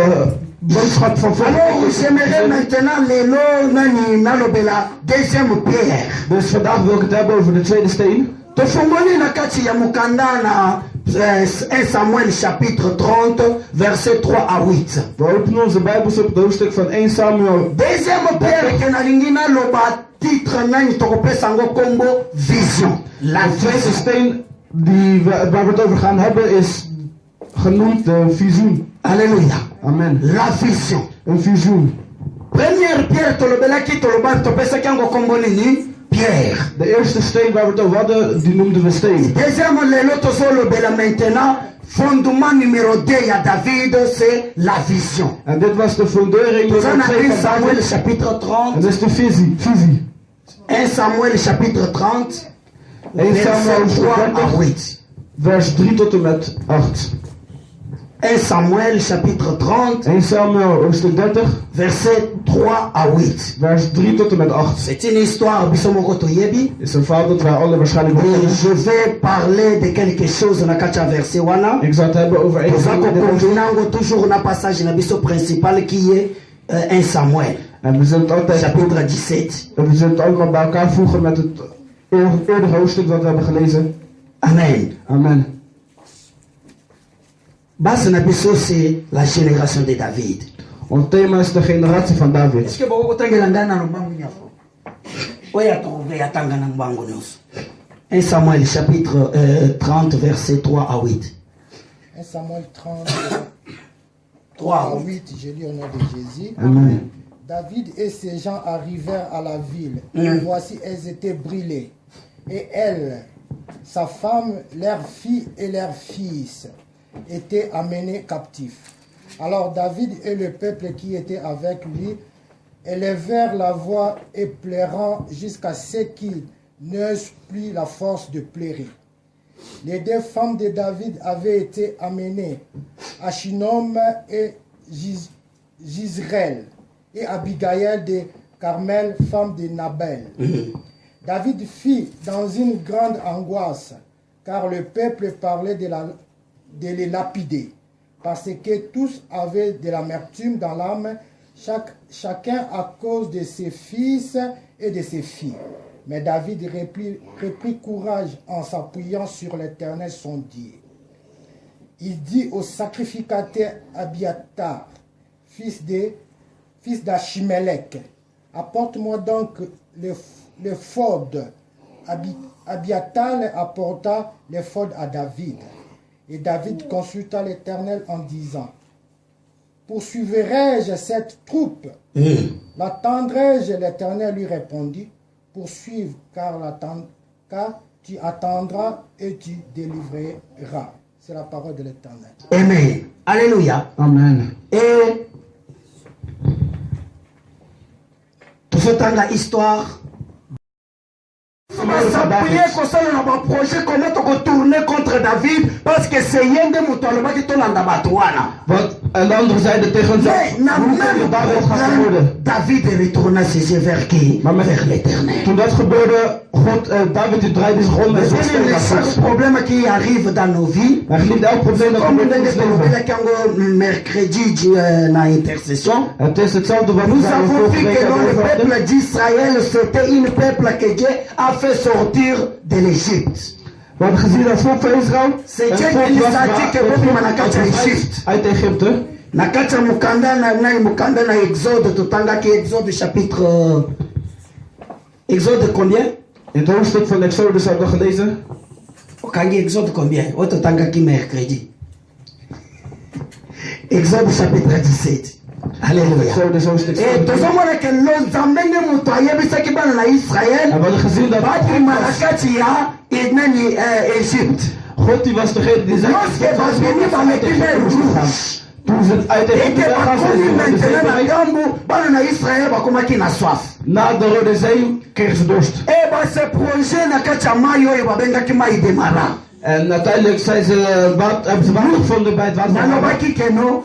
boodschap van vorige Alors week. j'aimerais maintenant lelo nani nalobela deuxième pierre. Dus vandaag wil ik het hebben over de tweede steen. Tofungoli na kati ya mukanda na 1 Samuel chapitre 30 verset 3 à 8. We openen onze Bijbels op het hoofdstuk van 1 Samuel. Deuxième pierre ke nalingi naloba titre nani tokopesa ngo kombo vision. La De tweede vision. steen waar we het over gaan hebben is genoemd de visioen. Alléluia. Amen. La vision. Een visioen. Première pierre tolobelaki toloba topesaki yango kombo nini? Pierre. De eerste steen waar we het over hadden, die noemden we steen. Deuxième lelo tozolobela maintenant fondement numéro 2 ya David c'est la vision. En dit was de fundering Nous nummer en 2 1 van Samuel David. chapitre En 30. dat is de visie. 1 Samuel chapitre 30. 1 Samuel Verset 3 à 30, 8. vers 3 tot en met 8. 1 Samuel chapitre 30. 1 Samuel hoofdstuk 30, Verset 3 à 8. vers 3 tot en met 8. C'est une histoire bisomoko toyebi. Is een verhaal dat wij alle waarschijnlijk Et kennen. je vais parler de quelque chose na kacha verset wana. Ik zal het hebben over één Tozako ding. kombinango toujours na passage na biso principal qui est 1 Samuel En we zullen het altijd, chapitre 17. we zullen het allemaal bij elkaar voegen met het eerdere hoofdstuk dat we hebben gelezen. Amen. Amen. Base na biso c'est la génération de David. Ons thema is de generatie van David. Est-ce que boko kotangela ndana no bangu nyafo? Oya trouver atanga na bangu nyos. 1 Samuel chapitre 30 verset 3 à 8. 1 Samuel 30, 3 à 3 à 8. 8, je lis au nom de Jésus. Amen. David et ses gens arrivèrent à la ville. Et voici, elles étaient brûlées. Et elle, sa femme, leurs filles et leurs fils étaient amenés captifs. Alors David et le peuple qui était avec lui élevèrent la voix et pleurant jusqu'à ce qu'ils n'eussent plus la force de pleurer. Les deux femmes de David avaient été amenées, Achinom et Gisraël, et Abigail de Carmel, femme de Nabal. David fit dans une grande angoisse, car le peuple parlait de les lapider, parce que tous avaient de l'amertume dans l'âme, chacun à cause de ses fils et de ses filles. Mais David reprit courage en s'appuyant sur l'Éternel son Dieu. Il dit au sacrificateur Abiatar, fils d'Achimelech, apporte-moi donc le fod. Abiatar apporta le fod à David. Et David consulta l'Éternel en disant, poursuivrai-je cette troupe? L'attendrai-je? L'Éternel lui répondit, poursuive, car tu attendras et tu délivreras. C'est la parole de l'Éternel. Amen. Alléluia. Amen. Et tout ce temps la histoire. prier comme ça dans un projet comment on tourner contre David parce que c'est yende mutaloma qui tourne dans Batouana. Want aan de andere zijde tegen ons Mais na même David retourna ses yeux vers qui? Vers l'Éternel. Toen dat gebeurde, David die draaide zich om en zocht C'est naar le problème qui arrive dans nos vies. Maar geliefde, elk probleem dat Comme gebeurt in ons leven. mercredi na intercession. Het is hetzelfde wat Nous we avons vorige vu week que dans le hebben over. peuple d'Israël, c'était une peuple que Dieu a fait sortir de l'Égypte. We hebben gezien dat volk van Israël C'est een Dieu volk qui was les a waar dit que het Bobi volk Manakacha uit Egypte. uit Egypte. Nakacha mukanda na Exode, totangaki Exode chapitre... Exode combien? In het hoofdstuk van Exodus hebben we gelezen. Okangi Exode combien? O totangaki mercredi. Exode chapitre 17. Alléluia. Exodus hoofdstuk Et 17. tozomona ke nzambe mutu ayebisaki bana na Israël En we hadden gezien dat bakima na kati ya nani Egypte. God die was degene die zei Lorsque bazwini bameki mer rouge. toen ze uit Et Egypte que weggaan bakomi zijn maintenant na ze ngambu bana na Israël bakomaki na soif. na de Rode Zee kregen ze dorst. Et base projet na kati ya mai oyo babengaki mai de Mara. En uiteindelijk zijn ze hebben ze water gevonden bij het water van Mara. Nalobaki keno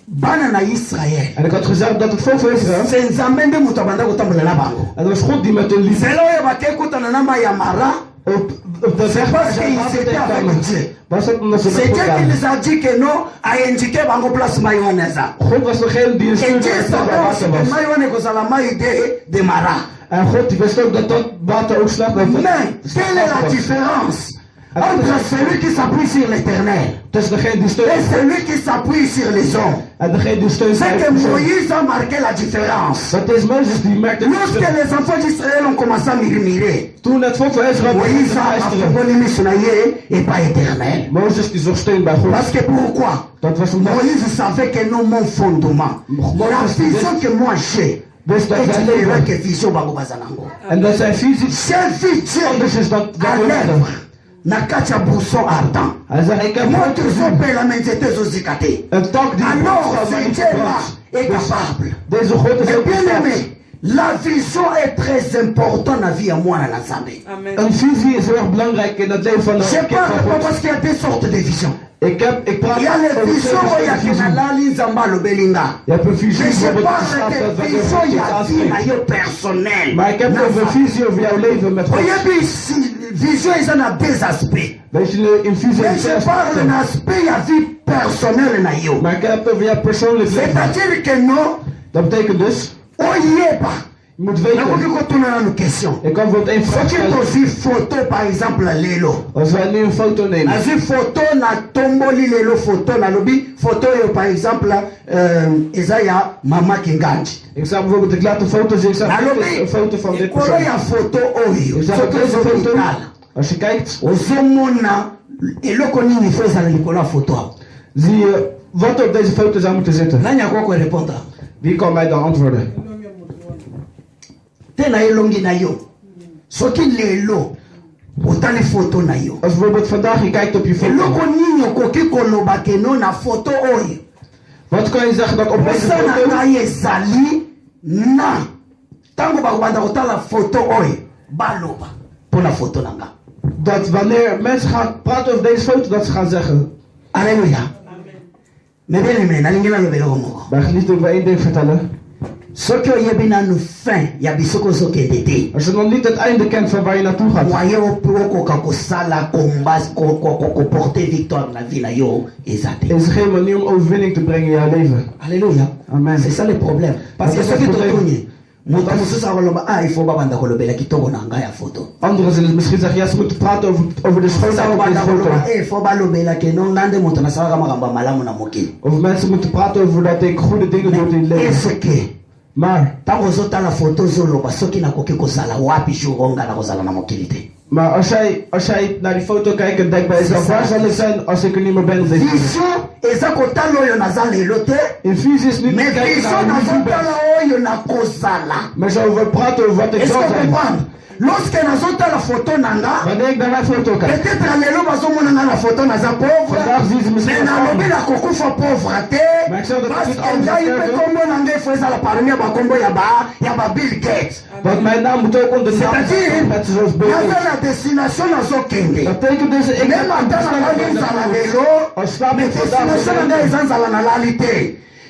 bana na Israël. En ik had gezegd dat het volk van Israël, C'est nzambe nde mutu abanda kotambola na bango. en dat was God die met hun liefde Zelo oyo bakekutana na mai ya Mara. op de weg Parce zijn qu'ils water étaient avec tegenkwamen. Dieu. Was dat omdat ze C'est met Dieu God qui waren. les a dit que non, a indiqué bango place mayonnaise. God was degene die een Et stuurde Dieu en dat savait water que was. mayonnaise kozala mai de Mara. En God die wist ook dat dat water ook slecht was. Mais quelle est la différence entre celui qui s'appuie sur l'Éternel Tussen degene die steunt et celui qui s'appuie sur les hommes? en degene die steunt C'est zijn que persoon. Moïse a marqué la différence. Dat is Mozes die merkte Lorsque het. les enfants d'Israël ont commencé à murmurer, Toen het volk van Israël begon Moïse te a luisteren. afongoli miso na ye et pas éternel. Mozes die zocht steun bij God. Parce que pourquoi? Dat was omdat Moïse savait que non mon fondement. La vision que moi j'ai. dus dat Et zijn tu verras leven. que vision bango bazanango. En dat zijn visie J'ai vu Dieu anders is dan à dat we hebben. l'œuvre. Na kacha bousson ardent. Hij zegt, ik heb Moi God te gezien. zopé la menzete zozikate. Een tak die Alors God ce zou Dieu-là est capable. Deze God is Et ook bien sterk. aimé, la vision est très importante dans la vie à moi dans l'ensemble. Amen. Een visie is heel erg belangrijk in het leven van Je een kind parle van pas God. parce qu'il y a des sortes de visions. Ik praat Il y a les over visions twee où il y a verschillende que visies. Nalali Nzamba Lobelinga. Je hebt een visie Mais je bijvoorbeeld parle geschat dat de wat vision, il y a vie je na yo personnel. Maar ik heb over een visie over jouw leven met God. Oyebi vision ils en a deux aspects. Weet je, een visie Mais is je parle d'un aspect il y a vie personnelle na yo. maar ik heb het over jouw persoonlijk leven. C'est-à-dire que non, Dat betekent dus, oyeba. je moet Nakoki weten. kotuna na une question. Ik kan bijvoorbeeld één vraag Soki stellen. tozwi photo par exemple lelo. Als wij nu een foto nemen. Nazwi photo na tomboli lelo photo nalobi photo oyo par exemple eza ya mama Kinganji. Ik zou bijvoorbeeld, ik laat een foto zien, ik zeg, dit is Nalobi een foto van dit ekolo persoon. ya photo oyo Ik zeg, soki deze foto, ozomitala als je kijkt, ozomona eloko nini fo ezala likolo ya photo awo. zie je wat er op deze foto zou moeten zitten. Nani akoki korepondre? Wie kan mij dan antwoorden? Te na elongi na yo soki lelo otali photo na yo Als bijvoorbeeld vandaag je kijkt op je eloko foto. nini okoki koloba keno na photo oyo Wat kan je zeggen dat op deze osala foto, ngai ezali na ntango bakobanda kotala photo oyo baloba mpona photo na nga. dat wanneer mensen gaan praten over deze foto, dat ze gaan zeggen. Alleluya. Me bien aimé nalingi naloba eloko moko Bij geliefde wil ik één ding vertellen. soki oyebi nanu fin ya bisoko ozokende te Als je nog niet het einde kent van waar je naartoe gaat, moyen okoka kosala combat koporte victoire na vie na yo eza te. is er geen manier om overwinning te brengen in jouw leven. Alléluia. Amen. C'est ça le problème. Parce que C'est soki ça le problème. totonye moto mosusu akoloba il faut babanda kolobela kitoko na ngai ya foto. Anderen zullen misschien zeggen, ja, ze moeten praten over de schoonheid op deze foto. Il faut balobela ke non nande moto nasalaka makambo ya malamu na mokili. Of mensen moeten praten over dat ik goede dingen doe in het leven. Est-ce que Maar ntango ozotala foto ozoloba soki nakoki kozala wapi jour oyo ngai nakozala na mokili te? als jij naar die foto kijkt en denkt bij jezelf, waar zal ik zijn als ik er niet meer ben op deze wereld? Vision eza kotala oyo naza lelo te, In visie is niet mais kijken vision naar wie je nazotala bent. oyo nakozala. Maar zo over praten over wat ik Est-ce zal que zijn. comprendre? Lorsque nazota la photo nanga, Wanneer ik naar mijn foto kijk. peut-être lelo bazomona la photo naza pauvre, Vandaag zien ze mais misschien nalobi wel. na kokufa pauvreté, Maar ik zeg dat parce het que niet ngai anders pe is. kombo nanga ifo ezala parmi ya bakombo ya ba Bill Gates. Want mijn naam moet ook onder de naam C'est-à-dire, staan, net zoals Bill naza Gates. na destination nazokende. Dat betekent dus, ik Même ata na ngai nzala lelo, Als slaap mais ik vandaag destination na ngai eza nzala na lali te.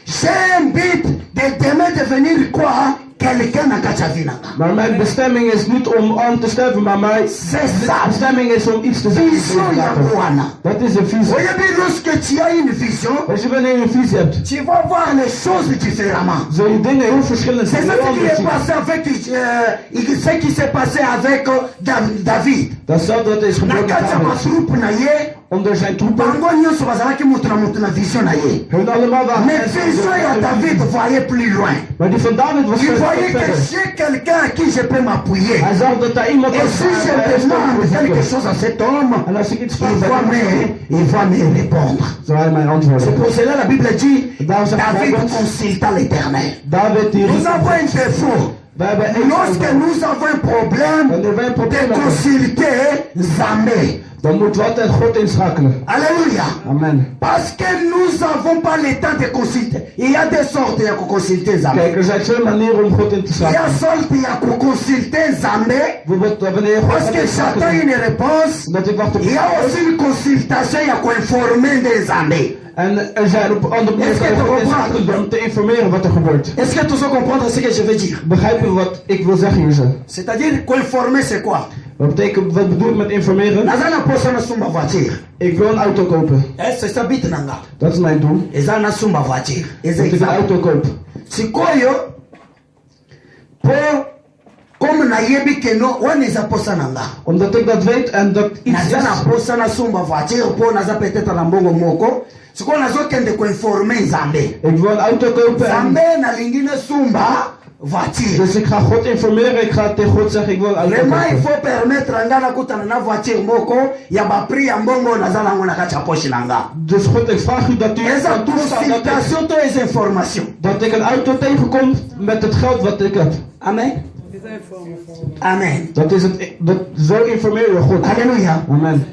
J'ai un but de demain devenir quoi? Quelqu'un na kati ya vie nanga. Maar mijn bestemming is niet om aan te sterven, maar mijn C'est ça. bestemming is om iets te zijn. Vision ya Bwana. Dat is een visie. Oyebi, lorsque tu as une vision, Als je wanneer je een visie hebt, tu vas voir les choses différemment. zul je dingen heel verschillend C'est zien. ça heel ce qui anders est zien. passé avec ce qui s'est passé avec David. Dat is dat is Na gebeurd met kati ya David. batroupe na ye, Onder zijn troepen. bango nyonso bazalaki mutu na vision na ye. Hun allemaal waren Mais vision ya David voyait plus loin. Maar die van David was Il veel voyait que verder. j'ai quelqu'un à qui je peux m'appuyer. Hij zag dat daar iemand Et was. si je demande quelque chose à cet homme, En als ik iets vraag, il va me répondre. zou hij mij C'est antwoorden. pour cela la Bible dit, Daarom zegt David Bijbel, consulta l'Éternel. David die Nous avons riep. un défaut. We hebben één Lorsque probleem. nous avons un problème Wanneer wij een probleem de hebben, consulter Zambé. dan moeten we altijd God inschakelen. Alléluia. Amen. Parce que nous n'avons pas le temps de consulter. Il y a des sortes de consulter Zambé. Kijk, er zijn twee manieren om God in te Il y a schakelen. sorte de consulter Zambé. Bijvoorbeeld wanneer God Parce gaat que j'attends inschakelen. une réponse. Dat ik wacht op Il y a aussi une consultation, il y a quoi informer des Zambé. En er zijn op andere manieren Est-ce que God tu inschakelen om te informeren wat er gebeurt. Est-ce que tu veux comprendre ce que je veux dire? Begrijp je wat ik wil zeggen hier zo? C'est-à-dire qu'informer c'est quoi? Wat bedoel ik met informeren? Nazana posa na sumba voiture. Ik wil een auto kopen. C'est ça bit nanga. Dat is mijn doel. Eza na sumba voiture. Dat ik een auto koop. Sikoyo po comme na yebi keno wana eza posa nanga. Omdat ik dat weet en dat iets Naza na is. posa na sumba voiture po naza peut-être na mbongo moko. Sikoyo nazokende koinforme Nzambe. Ik wil een auto kopen en Nzambe nalingi na sumba voiture. dus ik ga God informeren. Ik ga tegen God zeggen ik wil een auto Vraiment il kopen. faut permettre nga na kutana na voiture moko ya ba prix ya mbongo naza nango na kati ya poche nanga. Dus God, ik vraag u dat u Eza kan toestaan consultation to eza information. dat ik een auto tegenkom met het geld wat ik heb. Amen. Amen. Dat is het. Zo informeer je God. Alléluia. Amen.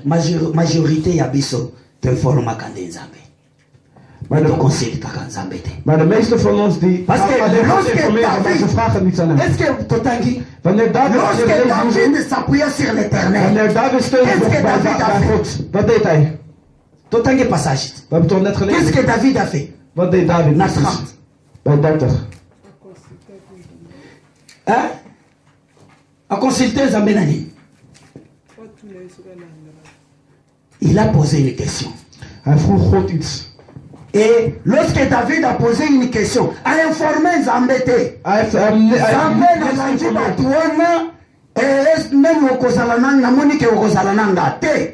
Majorité ya biso t'informaka nde Nzambe. Maar To de, consultaka Nzambe te. maar de meeste van ons die Parce que gaan alleen God lorsque informeren, maar David- ze vragen niets aan hem. Est-ce que totangi? Wanneer David Lorsque David s'appuya sur l'Éternel. wanneer David steunde Qu'est-ce que bij David a bij fait? God, wat deed hij? Totangi passage. We hebben toch net Qu'est-ce gelezen. que David a fait? Wat deed David? Na precies? 30. Bij 30. Hein? A consulter Nzambe nani? Il a posé une question. Hij vroeg God iets. Et lorsque David a posé une question, a informé Nzambe te. Hij heeft hem Nzambe nalandi bato wana meme okozala namoni ke okozala nanga te.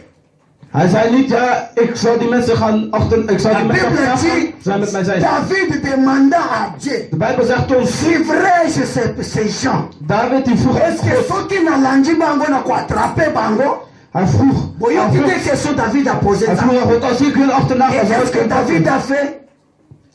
Hij zei niet, ja, ik zal die mensen gaan achter, ik zal La die mensen Bible achteraan dit, zijn met mij zijn. David demanda à Dieu, De Bijbel zegt ons, suivrai-je ces gens? David die vroeg Est-ce que God. soki nalandi bango na koattrape bango? Hij vroeg, Boyoki te question David a posé hij ça. vroeg aan God, als ik hun achterna ga, Et zal est-ce ik que hun David doen. a fait?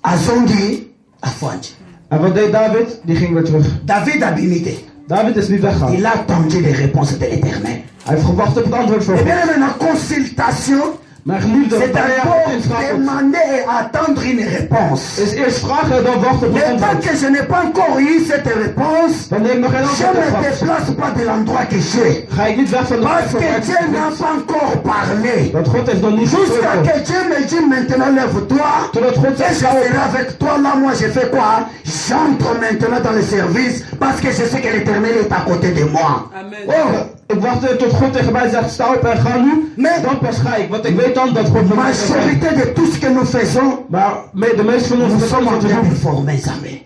Azongi afandi. En wat deed David? Die ging weer terug. David a bimité. David is niet weggegaan. Il a attendu les réponses de l'Éternel. Hij heeft gewacht op het antwoord van Et God. bien maintenant, consultation, Mijn geliefde, c'est wanneer je God d'abord inschakelt, demander et attendre une réponse. is eerst vragen en dan wachten op het Mais tant antwoord. que je n'ai pas encore eu cette réponse, Wanneer ik nog geen je antwoord ne heb me gehad, déplace pas de l'endroit que j'ai. ga ik niet weg van de plek Parce van que waar ik Dieu n'a zit. pas encore parlé. Want God heeft nog niet Jusqu'à gesproken. que Dieu me dise maintenant lève-toi. Totdat God Et zegt, je sta serai op. avec toi. Là, moi, je fais quoi? J'entre maintenant dans le service parce que je sais que l'Éternel est à côté de moi. Oh, ik wacht tot God tegen mij zegt, sta op en ga nu. Mais Dan pas ga ik, want ik weet dan dat God met mij is. majorité de tout ce que nous faisons, Maar de meeste van ons nous doen sommes en wat we train doen. d'informer Nzambe.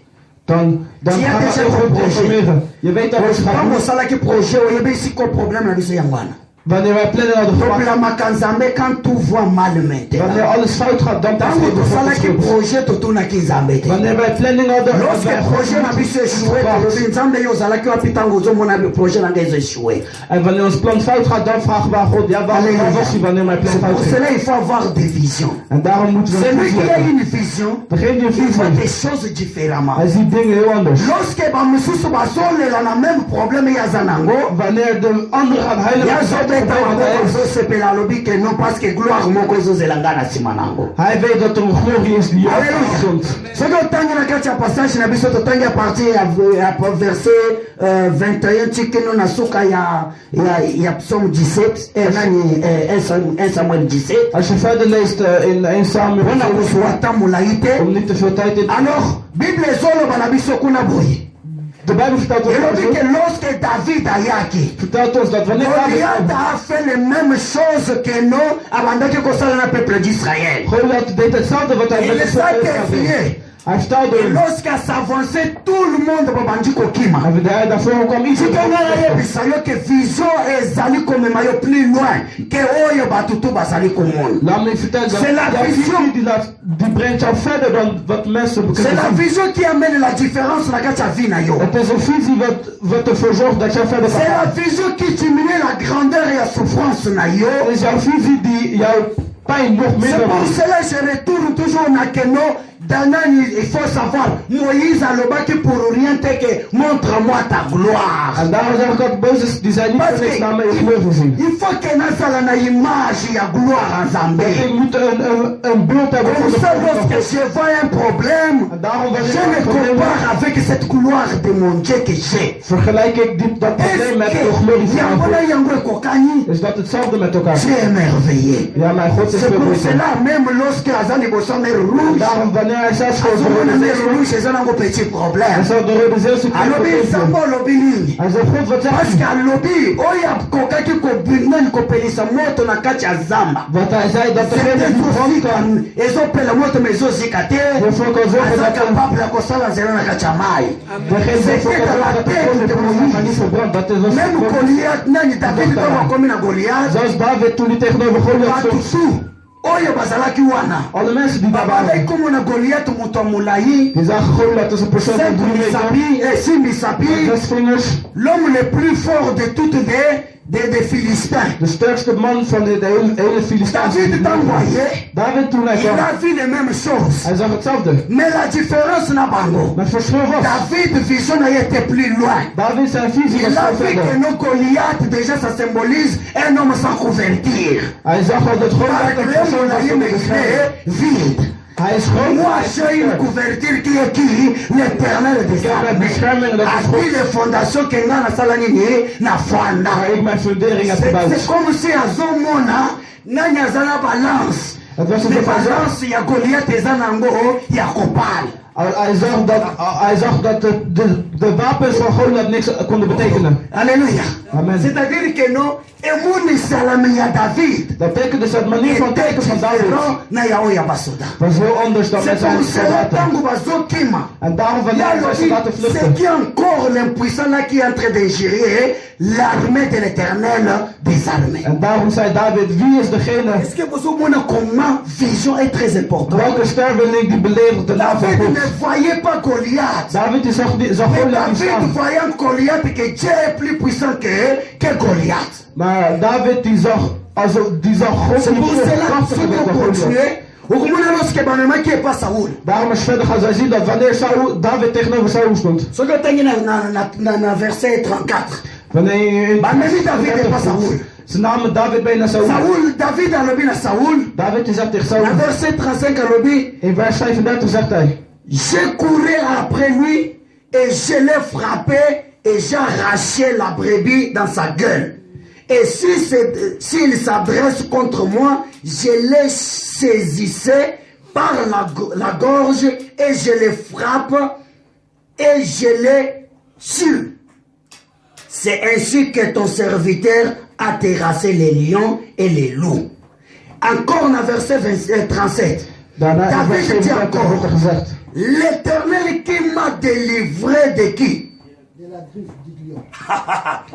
Dan Zie je gaan we déjà heel ton goed projet? informeren. Je weet dat we het gaan Quand doen. on s'est là qui projet, on y a ici quoi problème là, c'est yangwana. Wanneer wij plannen naar de Donc verwachting, la makanzambe, quand tout va mal maintenant. wanneer alles fout gaat, dan pas Tango geven we God de tosalaki schuld. projet totunaki nzambe te. Wanneer wij planning hadden, hadden Lorsque wij projet na God biso échoué, gevraagd. tolobi nzambe yo ozalaki wapi ntango ozomona projet na ngai échoué. En wanneer ons plan fout gaat, dan vragen we aan God, ja, waar was hij wanneer mijn plan C'est fout pour ging? cela il faut avoir des visions. En daarom moeten we een Celui visie qui a hebben. une vision, Degene die een il visie voit des heeft, choses différemment. hij ziet dingen heel anders. Lorsque bamosusu bazolela na même problème yaza nango, Wanneer de anderen gaan huilen, yazobeta bango bazosepela alobi ke non parce que gloire moko ezozela nga na nsima nango. hij weet dat er een glorie is die Alléluia. komt. Soki otangi na kati ya passage na biso totangi ya partir ya verset 21 tikino na suka ya psaume 17 nani 1 Samuel 17 Als je verder leest in 1 Samuel, mpona kozwa ata molai te. om niet te veel tijd in. Alors bible ezoloba na biso kuna boye De Bijbel vertelt ons, elobi ke lorsque David ayaki vertelt ons dat wanneer Goliath a fait les mêmes choses que non abandaki kosala na peuple d'Israël. Goliath deed hetzelfde wat hij Il met les a Israël défiés. deed. Hij vertelde Et hem. lorsqu'il s'avançait, tout le monde babandi kokima. En daarvoor kwam iets. tikanga nayebisa yo ke vision ezali komema yo plus loin ke oyo bato tu bazali komona. Laat me vertellen dat C'est la jouw vision. visie die brengt jou verder dan wat mensen C'est kunnen la zien. vision qui amène la différence na kati ya vie na yo. Het is een visie wat ervoor zorgt dat jij verder C'est la gaat. vision qui diminue la grandeur et la souffrance na yo. Het is jouw visie die jouw pijn nog C'est minder pour maakt. cela que je retourne toujours na keno. Danani, il faut savoir, Moïse a le baki pour rien te que montre-moi ta gloire. En daarom zeg ik dat Mozes, die zei niet Parce voor niks que naar mijn glorie zien. il faut que nasala na image ya gloire en Zambé. Ik moet een beeld hebben Comme voor ça, de lorsque je vois un problème, En daarom wanneer je ik me een probleem compare heb, avec cette gloire de mon Dieu que j'ai. vergelijk ik dat probleem met de glorie Est-ce van que God. yango ekokani? Is dat hetzelfde met elkaar? Tu es émerveillé. Ja, mijn God is C'est veel pour beter. cela, même lorsque Azan est bossant mer En rouge, daarom wanneer hij zelfs voor de Azan rode mer zee rouge, c'est un petit hij problème. zou de rode zee zijn Alobi nzambo alobi nini? Hij zei, God, wat Parce zegt que hij? alobi oyo akokaki kobinani kopelisa moto na kati ya zamba. Wat hij zei, dat degene die brand kan, ezopela moto me ezozika te ervoor kan zorgen aza dat capable ya kosala nzela na kati ya mai. degene die ervoor kan zorgen dat de koning van Israël niet verbrandt. Dat is Même wat Goliath nani David ntango akomi na Goliath Zoals David toen hij tegenover Goliath bato stond. tu oyo bazalaki wana Alle mensen die daar babandaki waren, komona Goliath moto ya molai die zagen Goliath als een persoon van 3 meter. simbi sapi 6 vingers. l'homme le plus fort de toutes des Philistins. De sterkste man van de hele Filistijnse. David ntango aye David toen hij il kwam, a vu les mêmes choses. hij zag hetzelfde. Mais la différence na bango, Maar het verschil was, David vision na ye était plus loin. David zijn visie was Il a veel vu que verder. nos Goliath déjà ça symbolise un homme sans couverture. Hij zag al dat Par Goliath een persoon exemple, was il zonder est bescherming. vide. Hij is groot. Moi j'ai une couverture qui est qui? L'éternel des Ik heb een armées. bescherming en dat is A pris God. les fondations que nga nasala nini na fanda. Waar ik mijn fundering heb C'est gebouwd. comme si azomona nani aza na balance. Het was Mais alsof hij zag, balance ya Goliath eza nango ya kopal. hij zag dat de wapens van Goliath niks konden betekenen. Alléluia. Amen. C'est-à-dire que non, emuni salami ya David. Dat betekent dus het manier van kijken van David na ya oyo ya basoda. was heel anders dan met C'est zijn pour cela soldaten. tango bazokima. En daarom wanneer Là, zijn soldaten c'est vluchten, qui encore l'impuissant là qui est en train d'ingérer l'armée de l'éternel des armées. en daarom zei David, wie is degene, Est-ce que vous comprenez comment vision est très importante? welke sterveling die beledigt de naam van David God? ne voyait pas Goliath. David die zag Mais Goliath niet David staan. voyant Goliath que Dieu est plus puissant que Goliath. Maar David die zag God C'est niet pour veel cela que krachtiger si dan vous Goliath. continuez, vous comprenez lorsque Bamemaki n'est pas Saoul. Daarom is verder gaan zij zien dat wanneer David tegenover Saul stond, Ce que tu as dans verset 34. wanneer Bamemi David n'est pas Saoul. ze namen David bij naar Saul. Saoul, David a lobby na Saoul. David die zegt tegen Dans Saul, verset 35 a lobby. in vers 35 zegt hij, J'ai couru après lui et je l'ai frappé et j'ai arraché la brebis dans sa gueule. Et s'il s'adresse contre moi, je le saisissais par la gorge et je le frappe et je le tue. C'est ainsi que ton serviteur a terrassé les lions et les loups. Encore dans verset 37. daarna in vers David dit 37 wordt er encore, gezegd, l'Éternel qui m'a délivré de qui? De la griffe du lion.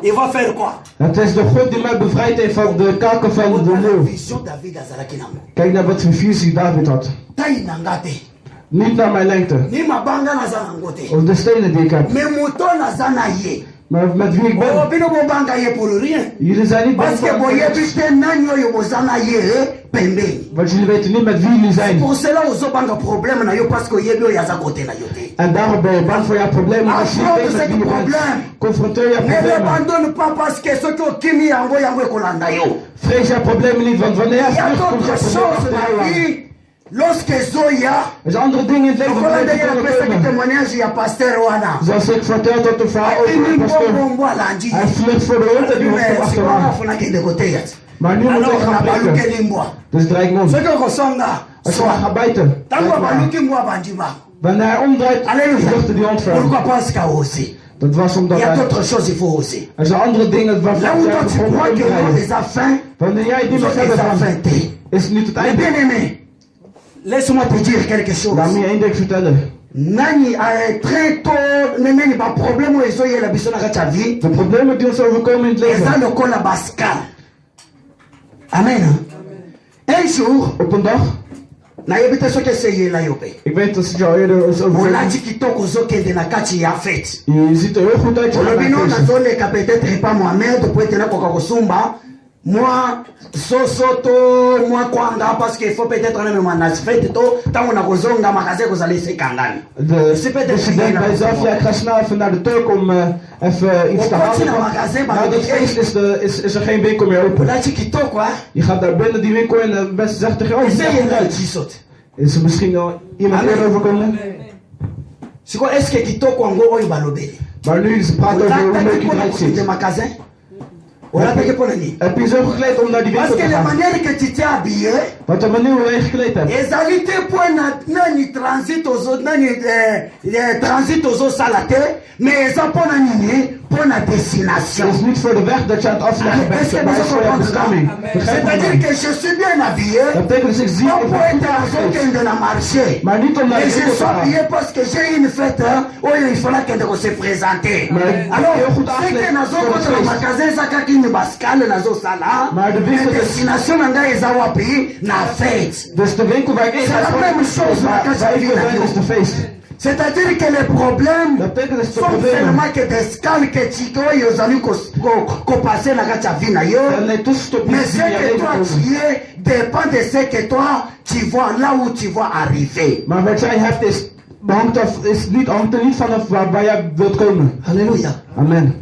Il va faire quoi? Het is de God die mij bevrijd heeft van de kaken van de leeuw. Vision David azalaki nango. Kijk naar wat voor visie David had. Tai nanga te. Niet naar mijn lengte. Ni mabanga naza nango te. Of de stenen die ik heb. Mais moto naza na ye. Maar met wie ik ben. Oh, bino bobanga ye pour rien. Jullie zijn niet bang Parce que voor boyebi te nani oyo bozana ye pembeni. want jullie weten niet met wie jullie zijn. Pour cela ozobanga problème na yo parce que oyebi oyo aza kote na yo te. En daarom ben je bang voor jouw problemen. Als je niet weet met wie je bent, confronteer je Ne problemen. l'abandonne pas parce que soki okimi yango yango ekolanda yo. Vrees jouw problemen niet, want wanneer Il y je a terugkomt, d'autres zijn choses problemen dans la achter jou. vie. Lorsque Zoya, Er zijn andere dingen in het leven lokola waar ndenge je napesaki kunnen komen. témoignage ya pasteur wana. Zoals ik vertelde tot de verhaal over Ini de pasteur. mbongo alandi. Hij vlucht voor de hond en die hond komt achteraan. afunakende koteya. Maar nu moet Alors ik gaan nabaluki breken. limbwa. Dus draai ik me om. Soki okosonga Als je swa. gaat bijten, Ntango kijk maar. abaluki mbwa bandima. Wanneer hij omdraait, Alléluia. vluchtte die hond verder. Pourquoi parce qu'a osé? Dat was Il omdat y a hij... d'autres choses il faut oser. Er zijn andere dingen Là waarvan où jij toi tu begon crois om te que non, rijden. les affaires, Wanneer jij niet meer les verder gaat, affaires t'es. is het niet het Mais einde. bien aimé, laisse-moi te dire quelque chose. Laat me je één ding vertellen. Nani très tôt nani ba problème oyo ezoyela biso na kati ya vie De problemen die ons overkomen in het eza leven. lokola baskal. Amen. Un jour Op een dag, nayebi te soki eseyela yo mpe ik weet dat het jou eerder is overkomen. olati kitoko ozokende na kati ya fete Je ziet er heel goed uit. Je gaat olobi naar no feesten. nazoleka peut-être pas mohamed po ete nakoka kosumba mwa soso to mwa kwanga parce que il faut peut-être namema na fete to ntango nakozonga magasin kozala esekangani. Dus je denkt bij jezelf, ja, ik ga snel even naar de Turk om even iets te halen. Maar dat feest is er geen winkel meer open. olati kitoko Je gaat daar binnen die winkel en de beste zegt tegen je, oh, het ziet er goed eseyela uit. biso te Is er misschien al iemand Amen. eerder overkomen? sikoyo eske kitoko yango oyo balobeli Maar nu ze praten over hoe leuk olataki je mpona eruit kokende ziet. magasin olataki mpona nini Heb je zo gekleed om naar die parce winkel que te la gaan? manière que tu t'es habillé Want de manier hoe jij gekleed hebt. ezali te mpo nani transit transit ozosala te mais eza mpona nini mpona destination. Het is niet voor de weg dat je aan het afleggen bent, Est-ce que maar het is vous voor jouw comprenez? bestemming. Begrijp C'est-à-dire me que je suis bien habillé dat betekent dus ik zie pas ik pour ben être goed aangekleed. azokende na marché Maar niet om naar mais de je winkel te suis habillé gaan. parce que j'ai une fête oyo il fallait kende kose présenter. Mais alors heel goed seke aangekleed nazokota voor na het feest. magasin eza kaka une bascale nazosala Maar de winkel is- destination na ngai eza wapi na fête. Dus de winkel waar ik in C'est la ga, même chose na kati ya waar ik vie wil na zijn yo. is de feest. C'est-à-dire que les problèmes Dat betekent dus de sont problemen. seulement que des scales que tu oyo ozali kopase na kati ya vie na yo. En nee, tussenstopjes Mais die ce je que alleen toi komen. tu es dépend de ce que toi tu vois là où tu vas arriver. Maar wat jij hebt hangt er niet vanaf waar jij wilt komen. Alléluia. Amen.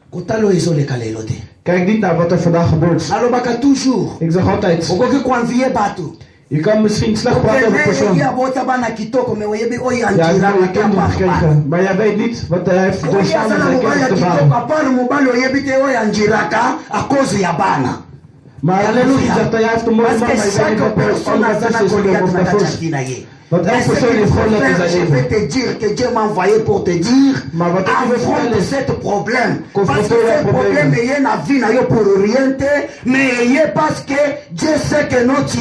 Kotalo ezoleka lelo te. Kijk niet naar wat er vandaag gebeurt. Nalobaka toujours. Ik zeg altijd, Okoki koanvie bato. je kan misschien slecht praten over een persoon. Okende abota bana kitoko me oyebi oyo Ja, hij heeft andira mooie kinderen gekregen, maar jij weet niet wat hij heeft oyo doorstaan aza met na zijn mobali ya kinderen te kitoko baren. apart mobali oyebi te oyo andiraka a cause ya bana. Maar Alléluia. zegt hij heeft een mooie Parce man, que maar je weet niet chaque wat er personne a andere sa tussen is Goliath of na kati ya daarvoor. vie na ye. Want Mais elke ce persoon qu'il heeft faut gewoon net in faire, zijn je vais leven. te dire que Dieu m'a envoyé pour te dire Maar wat ik je wil affronte vertellen is, ce problème. Parce que confronteer ce jouw problème problemen. est na vie na yo pour orienter, mais est parce que Dieu sait que non tu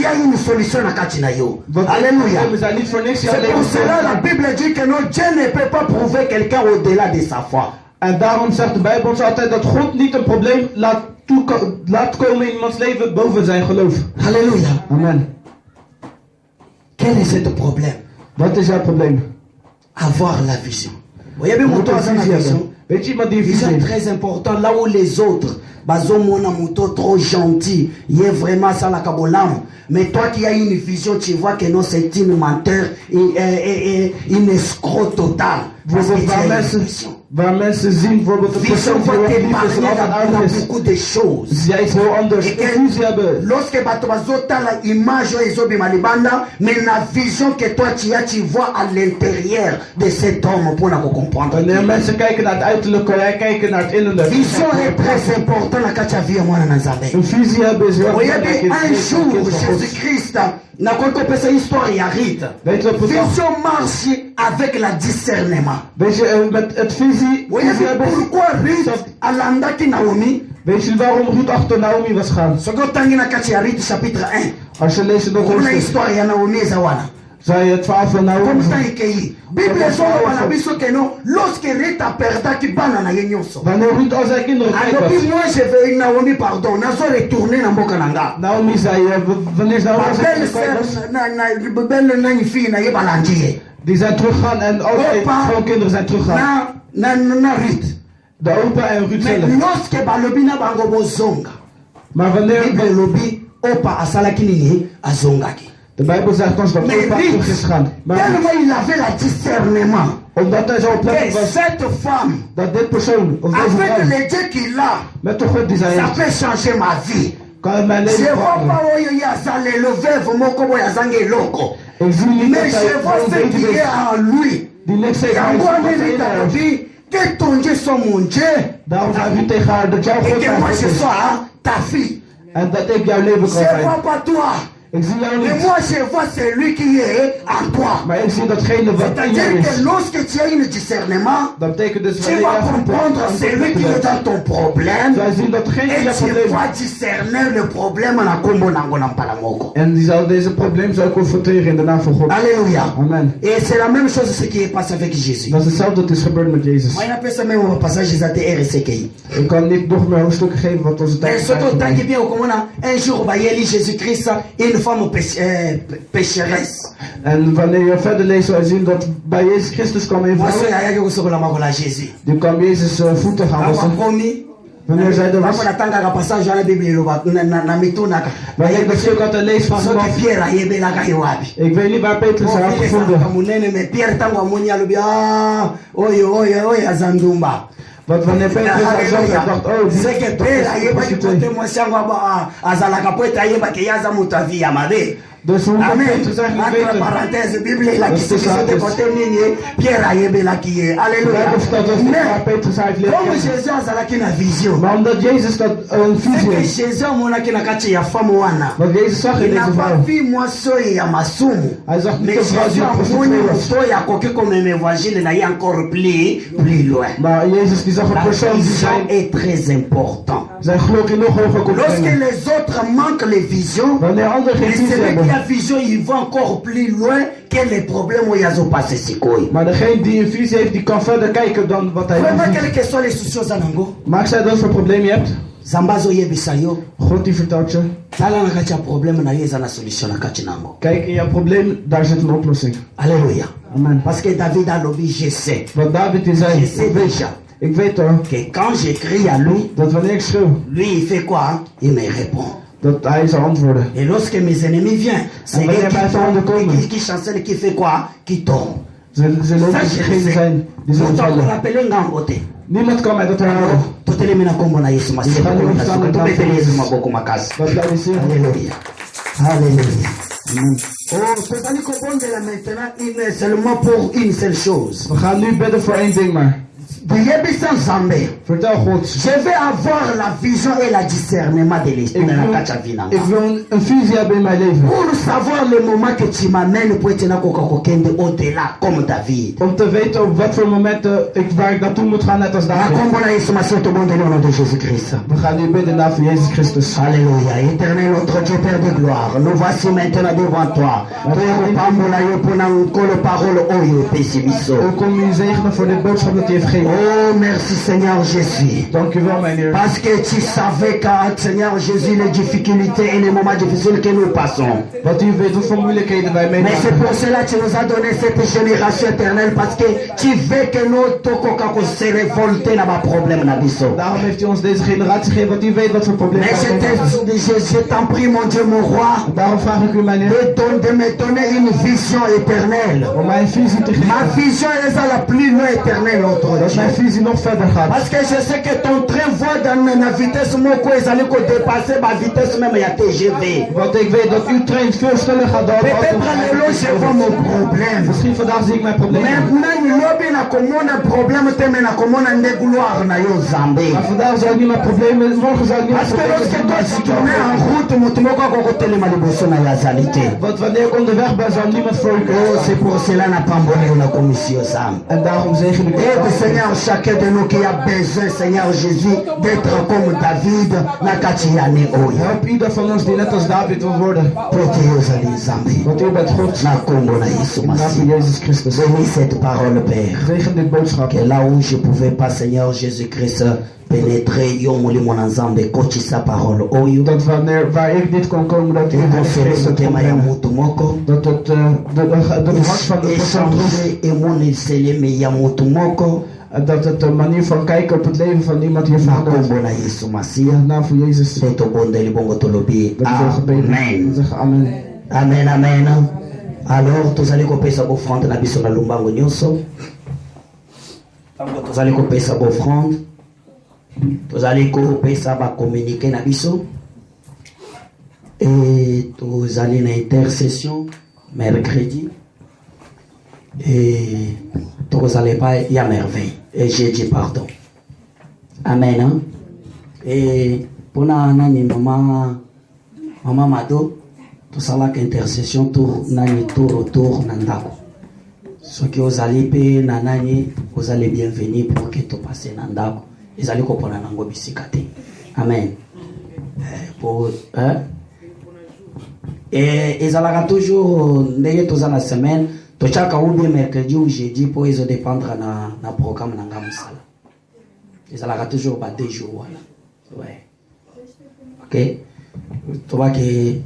as une solution na kati na yo. Want Alléluia. we zijn niet voor niks hier C'est alleen pour cela la maar. Bible dit que non, Dieu ne peut pas prouver quelqu'un au-delà de sa foi. En daarom zegt de Bijbel ons altijd dat God niet een probleem laat komen in iemands leven boven zijn geloof. Alléluia. Amen. Quel est ce problème? Wat is jouw probleem? Avoir la vision. Vous voyez bien Je mon moet toit een la visie vision. hebben. Weet je iemand die een visie Vision heeft? très important là où les autres bazomona moto trop gentil il est vraiment ça la kabolam mais toi qui as une vision tu vois que non c'est une menteur et une escroc total parce que tu as une vision. Waar mensen zien bijvoorbeeld een Vision persoon die va wat lief is en t'épargner altijd dans aardig is. beaucoup de choses. Zie jij iets heel anders. Et Een visie hebben. que lorsque bato bazotala image oyo ezobima libanda mais la vision que toi tu as tu vois à l'intérieur de cet homme mpona kocomprendre. Wanneer mensen kijken naar het uiterlijk, kan jij kijken naar het innerlijk. Vision est très important na kati ya vie ya mwana na Nzambe. Een visie hebben is heel belangrijk oyebi in un het jour leven van God. Jésus-Christ nakoki kopesa histoire ya Rite. Weet je, Vision marche avec la discernement. weet je, met het visie oyebi hebben. pourquoi Rite alandaki Naomi. Weet je waarom Ruth achter Naomi was gaan? soki otangi na kati ya Rite chapitre 1 Als je leest in dat okona hoofdstuk. histoire ya Naomi eza wana. Zij 12 van Naomi. Comme ça ikei. Bible ezoloba na biso ke non, lorsque Ruth aperdaki bana na ye nyonso. Wanneer Ruth al zijn kinderen kwijt alobi was. moi je vais Naomi pardon nazo retourner na mboka na nga. Naomi zei, wanneer Naomi zijn Belle kinderen kwijt was, sœur belle nani fille na ye balandi ye. die zijn teruggegaan en al zijn kinderen zijn teruggegaan. Na Ruth. De opa en Ruth Mais zelf. lorsque balobi na bango bozonga. Maar wanneer Bible lobi opa asalaki nini azongaki. de Bijbel zegt ons dat Mais opa terug is gegaan. Maar tellement il avait la discernement. omdat hij zo Que oplettend was cette femme, dat dit persoon, of deze avec vrouw, le Dieu qu'il a, met de God die zij ça heeft, peut changer ma vie. kan het mijn Je leven vois veranderen. pas oyo ya zalelo veuve moko boya zange eloko. Ik zie niet Mais dat je hij vois zo'n ce qui beetje est is en lui. die niks heeft aan Yango wat ane hij vita heeft. lobi, que ton Dieu soit mon Dieu. Daarom zei hij tegen haar dat jouw Et God que mijn moi God je is. sois ta fille. En dat ik jouw leven Je kan zijn. vois pas toi. Ik zie jou Mais niet. moi je vois celui qui est en toi. Maar ik zie datgene wat in jou C'est-à-dire is. que lorsque tu as un discernement, Dat betekent dus tu wanneer vas jij comprendre celui qui est dans ton problème. Zij zien datgene Et in jouw tu probleem. vas discerner le problème na kombo nango na mpala moko. En die zal deze probleem zou confronteren in de naam van God. Alléluia. Amen. Et c'est la même chose ce qui est passé avec Jésus. Dat is hetzelfde dat is gebeurd met Jezus. Moi, il appelle ça même au passage des RCKI. Ik kan niet nog meer hoofdstukken geven wat onze Mais tijd surtout, tant is. que bien, au commandant, un jour, bah, il y a Jésus-Christ, une femme pécheresse. En wanneer je verder leest, zal je zien dat bij Jezus Christus kwam een Moi, vrouw. il y a quelque chose la marola Jésus. Die kwam Jezus voeten gaan wassen. Promis. Wanneer zij er was. Hapo natanga passage à la Bible na mitunaka. Wanneer ik dat stuk had lees van Soki vanaf. Pierre ayebelaka ye wapi. Ik weet niet waar Petrus haar had gevonden. Munene me Pierre tango amoni alobi oyo azandumba. Want wanneer Petrus haar zag, ik dacht, oh, die C'est que Pierre ayebaki kote mwasi yango azalaka po ete ayebaki ye aza moto avi ya mabe. Dus hoe kan Amen. Petrus eigenlijk Entre weten? parenthèses, Bible elakisi Dat is biso te dus- kote nini ye Pierre ayebelaki ye. De Alléluia. Bijbel vertelt ons niet waar Mais Petrus haar heeft leren comme kennen. Jésus azalaki na vision. Maar omdat Jezus dat een C'est visie que heeft. Jésus amonaki na kati ya femme wana. Wat Jezus zag in Il n'a deze pas vrouw. vu mwasi oyo ya masumu. Hij zag niet Mais een vrouw Jésus die een amoni prostituee was. moto oyo akoki komema évangile na ye encore plus loin. Maar Jezus die zag een La persoon die vision zijn est très important. glorie nog hoger kon Lorsque brengen. les autres manquent les visions, Wanneer anderen geen mais visie celui qui hebben. a vision, il va encore plus loin que les problèmes où il y a passé sikoi. Maar degene die een visie heeft, die kan verder kijken dan wat hij Vraiment, ziet. quelles que soient les soucis zanango, Maar ik zei dat voor probleem je hebt. Zambazo yebisa yo, God die vertelt je. tala na kati ya problème na ye eza na solution na kati nango. Kijk, in jouw probleem, daar zit een oplossing. Alléluia. Amen. Parce que David a lobby, je sais. Wat David die zei, Je sais déjà ik weet hoor, que quand j'écris à lui, dat wanneer ik schreeuw, lui il fait quoi? Il me répond. dat hij zal antwoorden. Et lorsque mes ennemis viennent, c'est wanneer eux mijn vijanden komen. qui chancellent, qui fait quoi? Qui tombe. Ze lopen degene zijn die zullen Pourtant, on vallen. rappelle ngambote. Niemand kan mij dat herhalen. Totelemi na kombo na Yesu Masihi. Gaan we opstaan met Tupetele Yesu maboko makasi. Wat blijft zien? Alléluia. Alléluia. Amen. Oh, tozali kobondela maintenant seulement pour une seule chose. We gaan nu bidden voor één ding maar. Buyebisa Nzambe. Vertel God. Je vais avoir la vision et le discernement de l'esprit dans la kacha vinanga. Ik wil een visie hebben in mijn leven. Pour savoir le moment que tu m'amènes pour être kokende au-delà comme David. Om te weten op wat voor momenten waar ik naartoe moet gaan, net als Na David. kombo na Yesu Masihi tobondela au nom de Jésus-Christ. We gaan nu bidden naar voor Jezus Christus. Alléluia. Éternel notre Dieu Père de gloire, nous voici maintenant devant toi. Toyokopambola yo pona nkolo parole oyo epesi biso. Ook om u zegenen voor dit boodschap dat u heeft gegeven. Oh merci Seigneur Jésus. Dank u wel, mijn Heer. Parce que tu savais qu'à Seigneur Jésus les difficultés et les moments difficiles que nous passons. Want u weet hoeveel moeilijkheden wij Mais c'est meemaken. pour cela que tu nous as donné cette génération éternelle parce que tu veux que nous tokoka se révolter na ba problème na biso. Daarom heeft u ons deze generatie gegeven, want u weet wat voor problemen Mais wij meemaken. je t'en prie mon Dieu mon roi Daarom vraag ik u, mijn Heer, de me donner une vision éternelle. om mij een visie te Ma geven. vision est à la plus loin éternelle notre Dat Dieu. mijn visie nog verder gaat. Parce que je sais que ton train va dans la vitesse moko ezali ko dépasser ma vitesse même ya TGV. Want ik weet dat uw trein veel sneller gaat dan Peut-être lelo je vois mon problème. Misschien vandaag zie ik mijn probleem. Maintenant lobi na komona problème te me na komona nde gloire na yo Nzambe. Maar vandaag zou ik niet mijn problemen, morgen zou ik niet mijn Parce que lorsque toi tu tournes en problemen. route moto moko akokotelema liboso na ya zalité. Want wanneer ik onderweg ben, zal niemand voor u Oh komen. c'est pour cela na pamboli na commission Nzambe. En daarom zegen ik Aide Seigneur Seigneur, chacun de nous qui a besoin, Seigneur Jésus, d'être comme David, Nakatiane Oya. Help ieder van ons die net als David wil worden. Protéose Zambi. Want u bent God. Nakombo na Yesu In de naam van Masi. Jezus Christus. Bénis cette parole, Père. Zegen dit boodschap. Que là où je ne pouvais pas, Seigneur Jésus-Christ, pénétrer, Yomoli mon ensemble, coach sa parole. Oyo. Dat waar ik niet kon komen, dat u Et het conférer geest ce tema ya mutu moko. dat het de hart van de persoon troef. Échanger et mon seleme ya mutu moko. Dat het de manier van kijken op het leven van iemand hier verandert. Nakombo na Yesu Masi. In de naam van Jezus. C'est au bon de bongo tolobi. Dat we gebeden. Amen. Zeggen amen. Amen, amen. Alors, tozali kopesa bofrande na biso na lumbango nyonso. Tango tozali kopesa bofrande. Tozali kopesa ba communiquer na biso. Et tozali na intercession mercredi. Et tozali pas y a merveille. Et j'ai dit pardon. Amen. Hein? Et pour nani maman Mado. Tosalaka intercession tour nani tour na ndako soki ozali pe na nani ozali bienvenue pour que to passe na ndako ezali kopona nango bisika te amen pour ezalaka toujours ndenge toza na semaine tochaka ou bien mercredi ou jeudi pour ezo dépendre na programme na nga musala ezalaka toujours ba 2 jours voilà ouais ok. Tu vois que ils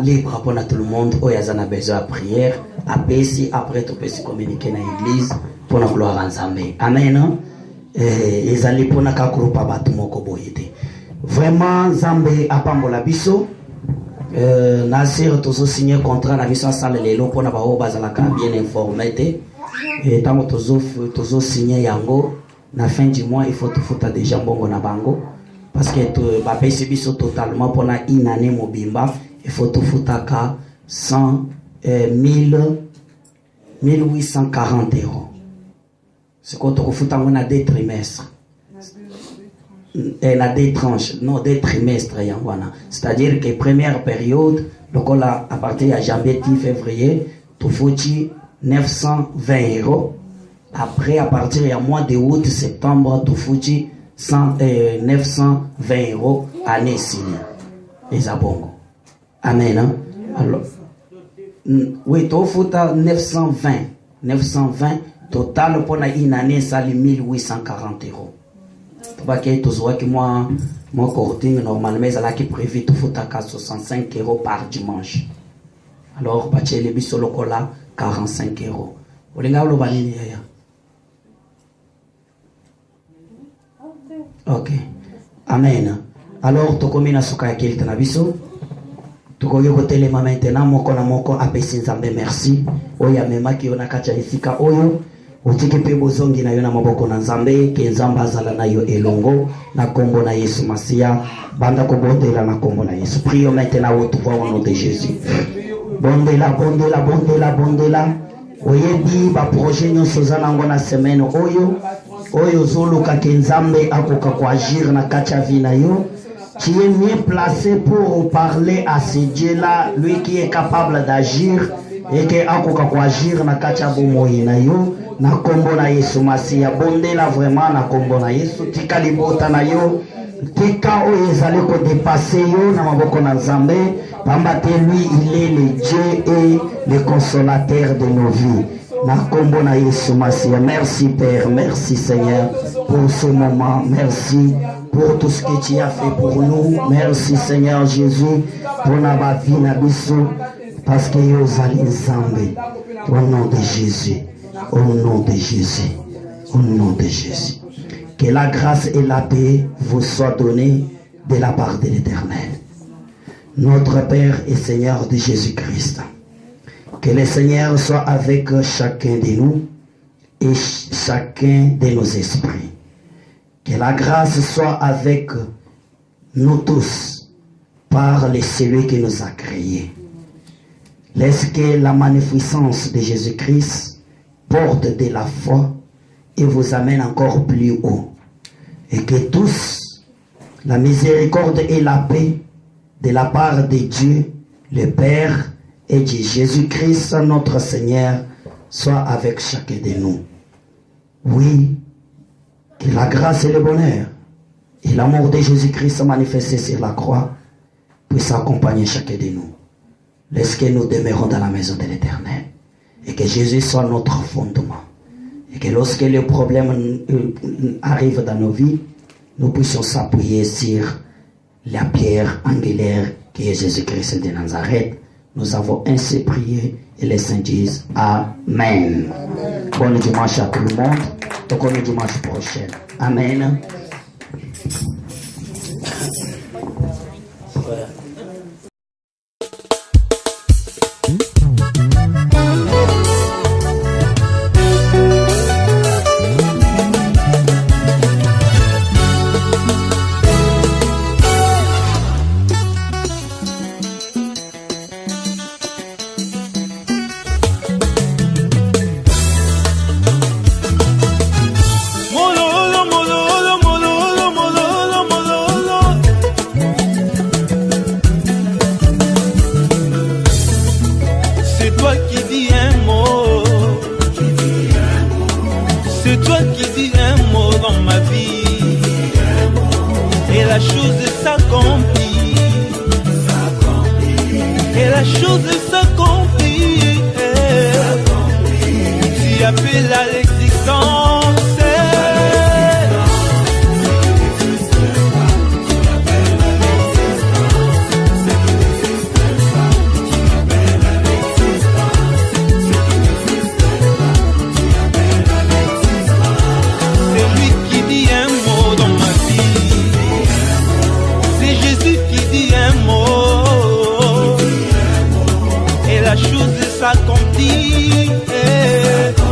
libre pour tout le monde. Oh, ils ont besoin de prière. Après, tu peux se communiquer dans l'église pour la gloire en Zambé. Amen. Ils ont libre pour la kakouroupa batumoko boyete. Vraiment, Zambé a pambola biso. Nasir, tu as signé contrat na biso salle lelo pour na bao bazalaka bien informé. Et tant que tu as signé yango, na fin du mois, il faut te foutre déjà bongo na bango. Parce que tu vas payer biso totalement pour une année mobimba, il faut tout foutre à 1840 €. C'est quand tu foutre à 2 trimestres. Et à 2 tranches, non 2 trimestres. C'est-à-dire que première période, donc à partir de janvier, février, tu foutu 920 €. Après, à partir du mois de août, septembre, tu foutu 920 € année signée. Et ça bon. Amen. Hein? Alors, oui, tu fais 920 total pour une année, ça 1840 €. Tu vois que moi, mon courting normalement, ça qui prévu tu fais 65 € par dimanche. Alors, tu les bis le cola 45 €. Vous les gars, le balini ya. Ok. Amen. Alors, tu combines à ce qu'il y a biso. Tu connais le téléma maintenant, moko apesi nzambe merci. Oya mema ki ona kacha ifika oyo. Utiki pe bozongi na yo na maboko na nzambe, ke nzamba azala na yo elongo, na kombo na Yesu Masia, banda kobondela na kombo na Yesu. Prions maintenant au nom de Jésus. Bondela. Oyebi ba projet nyonso za nango na semaine oyo zoluka ke nzambe akoka ko agir na kacha vina yo. Tu es mieux placé pour parler à ce Dieu-là, lui qui est capable d'agir et qui akoka ko agir na kacha bomoyi na yo na kombo na Yesu Masia. Bondela vraiment na kombo na Yesu tika libota na yo. Tika oyo ezali ko dépasser yo na maboko na nzambe. Pambate lui, il est le Dieu et le consolateur de nos vies. Nakombo na Yesu Masia. Merci Père, merci Seigneur pour ce moment. Merci pour tout ce que tu as fait pour nous. Merci Seigneur Jésus pour la vie na biso parce que yo zali nzambe. Au nom de Jésus. Au nom de Jésus. Au nom de Jésus. Que la grâce et la paix vous soient données de la part de l'Éternel. Notre Père et Seigneur de Jésus-Christ. Que le Seigneur soit avec chacun de nous et chacun de nos esprits. Que la grâce soit avec nous tous par celui qui nous a créés. Laisse que la magnificence de Jésus-Christ porte de la foi et vous amène encore plus haut. Et que tous, la miséricorde et la paix de la part de Dieu, le Père et de Jésus-Christ, notre Seigneur, soit avec chacun de nous. Oui, Que la grâce et le bonheur et l'amour de Jésus-Christ manifesté sur la croix puissent accompagner chacun de nous. Laisse que nous demeurons dans la maison de l'Éternel et que Jésus soit notre fondement. Et que lorsque les problèmes arrivent dans nos vies, nous puissions s'appuyer sur la pierre angulaire qui est Jésus-Christ de Nazareth. Nous avons ainsi prié et les saints disent Amen. Bon dimanche à tout le monde. Donc on est dimanche prochain. Amen.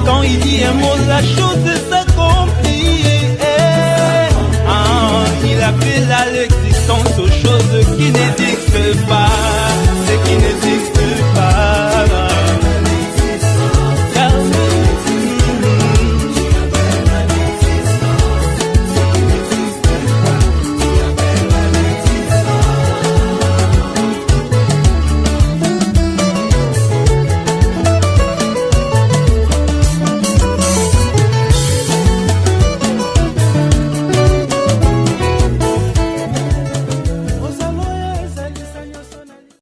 Quand il dit un mot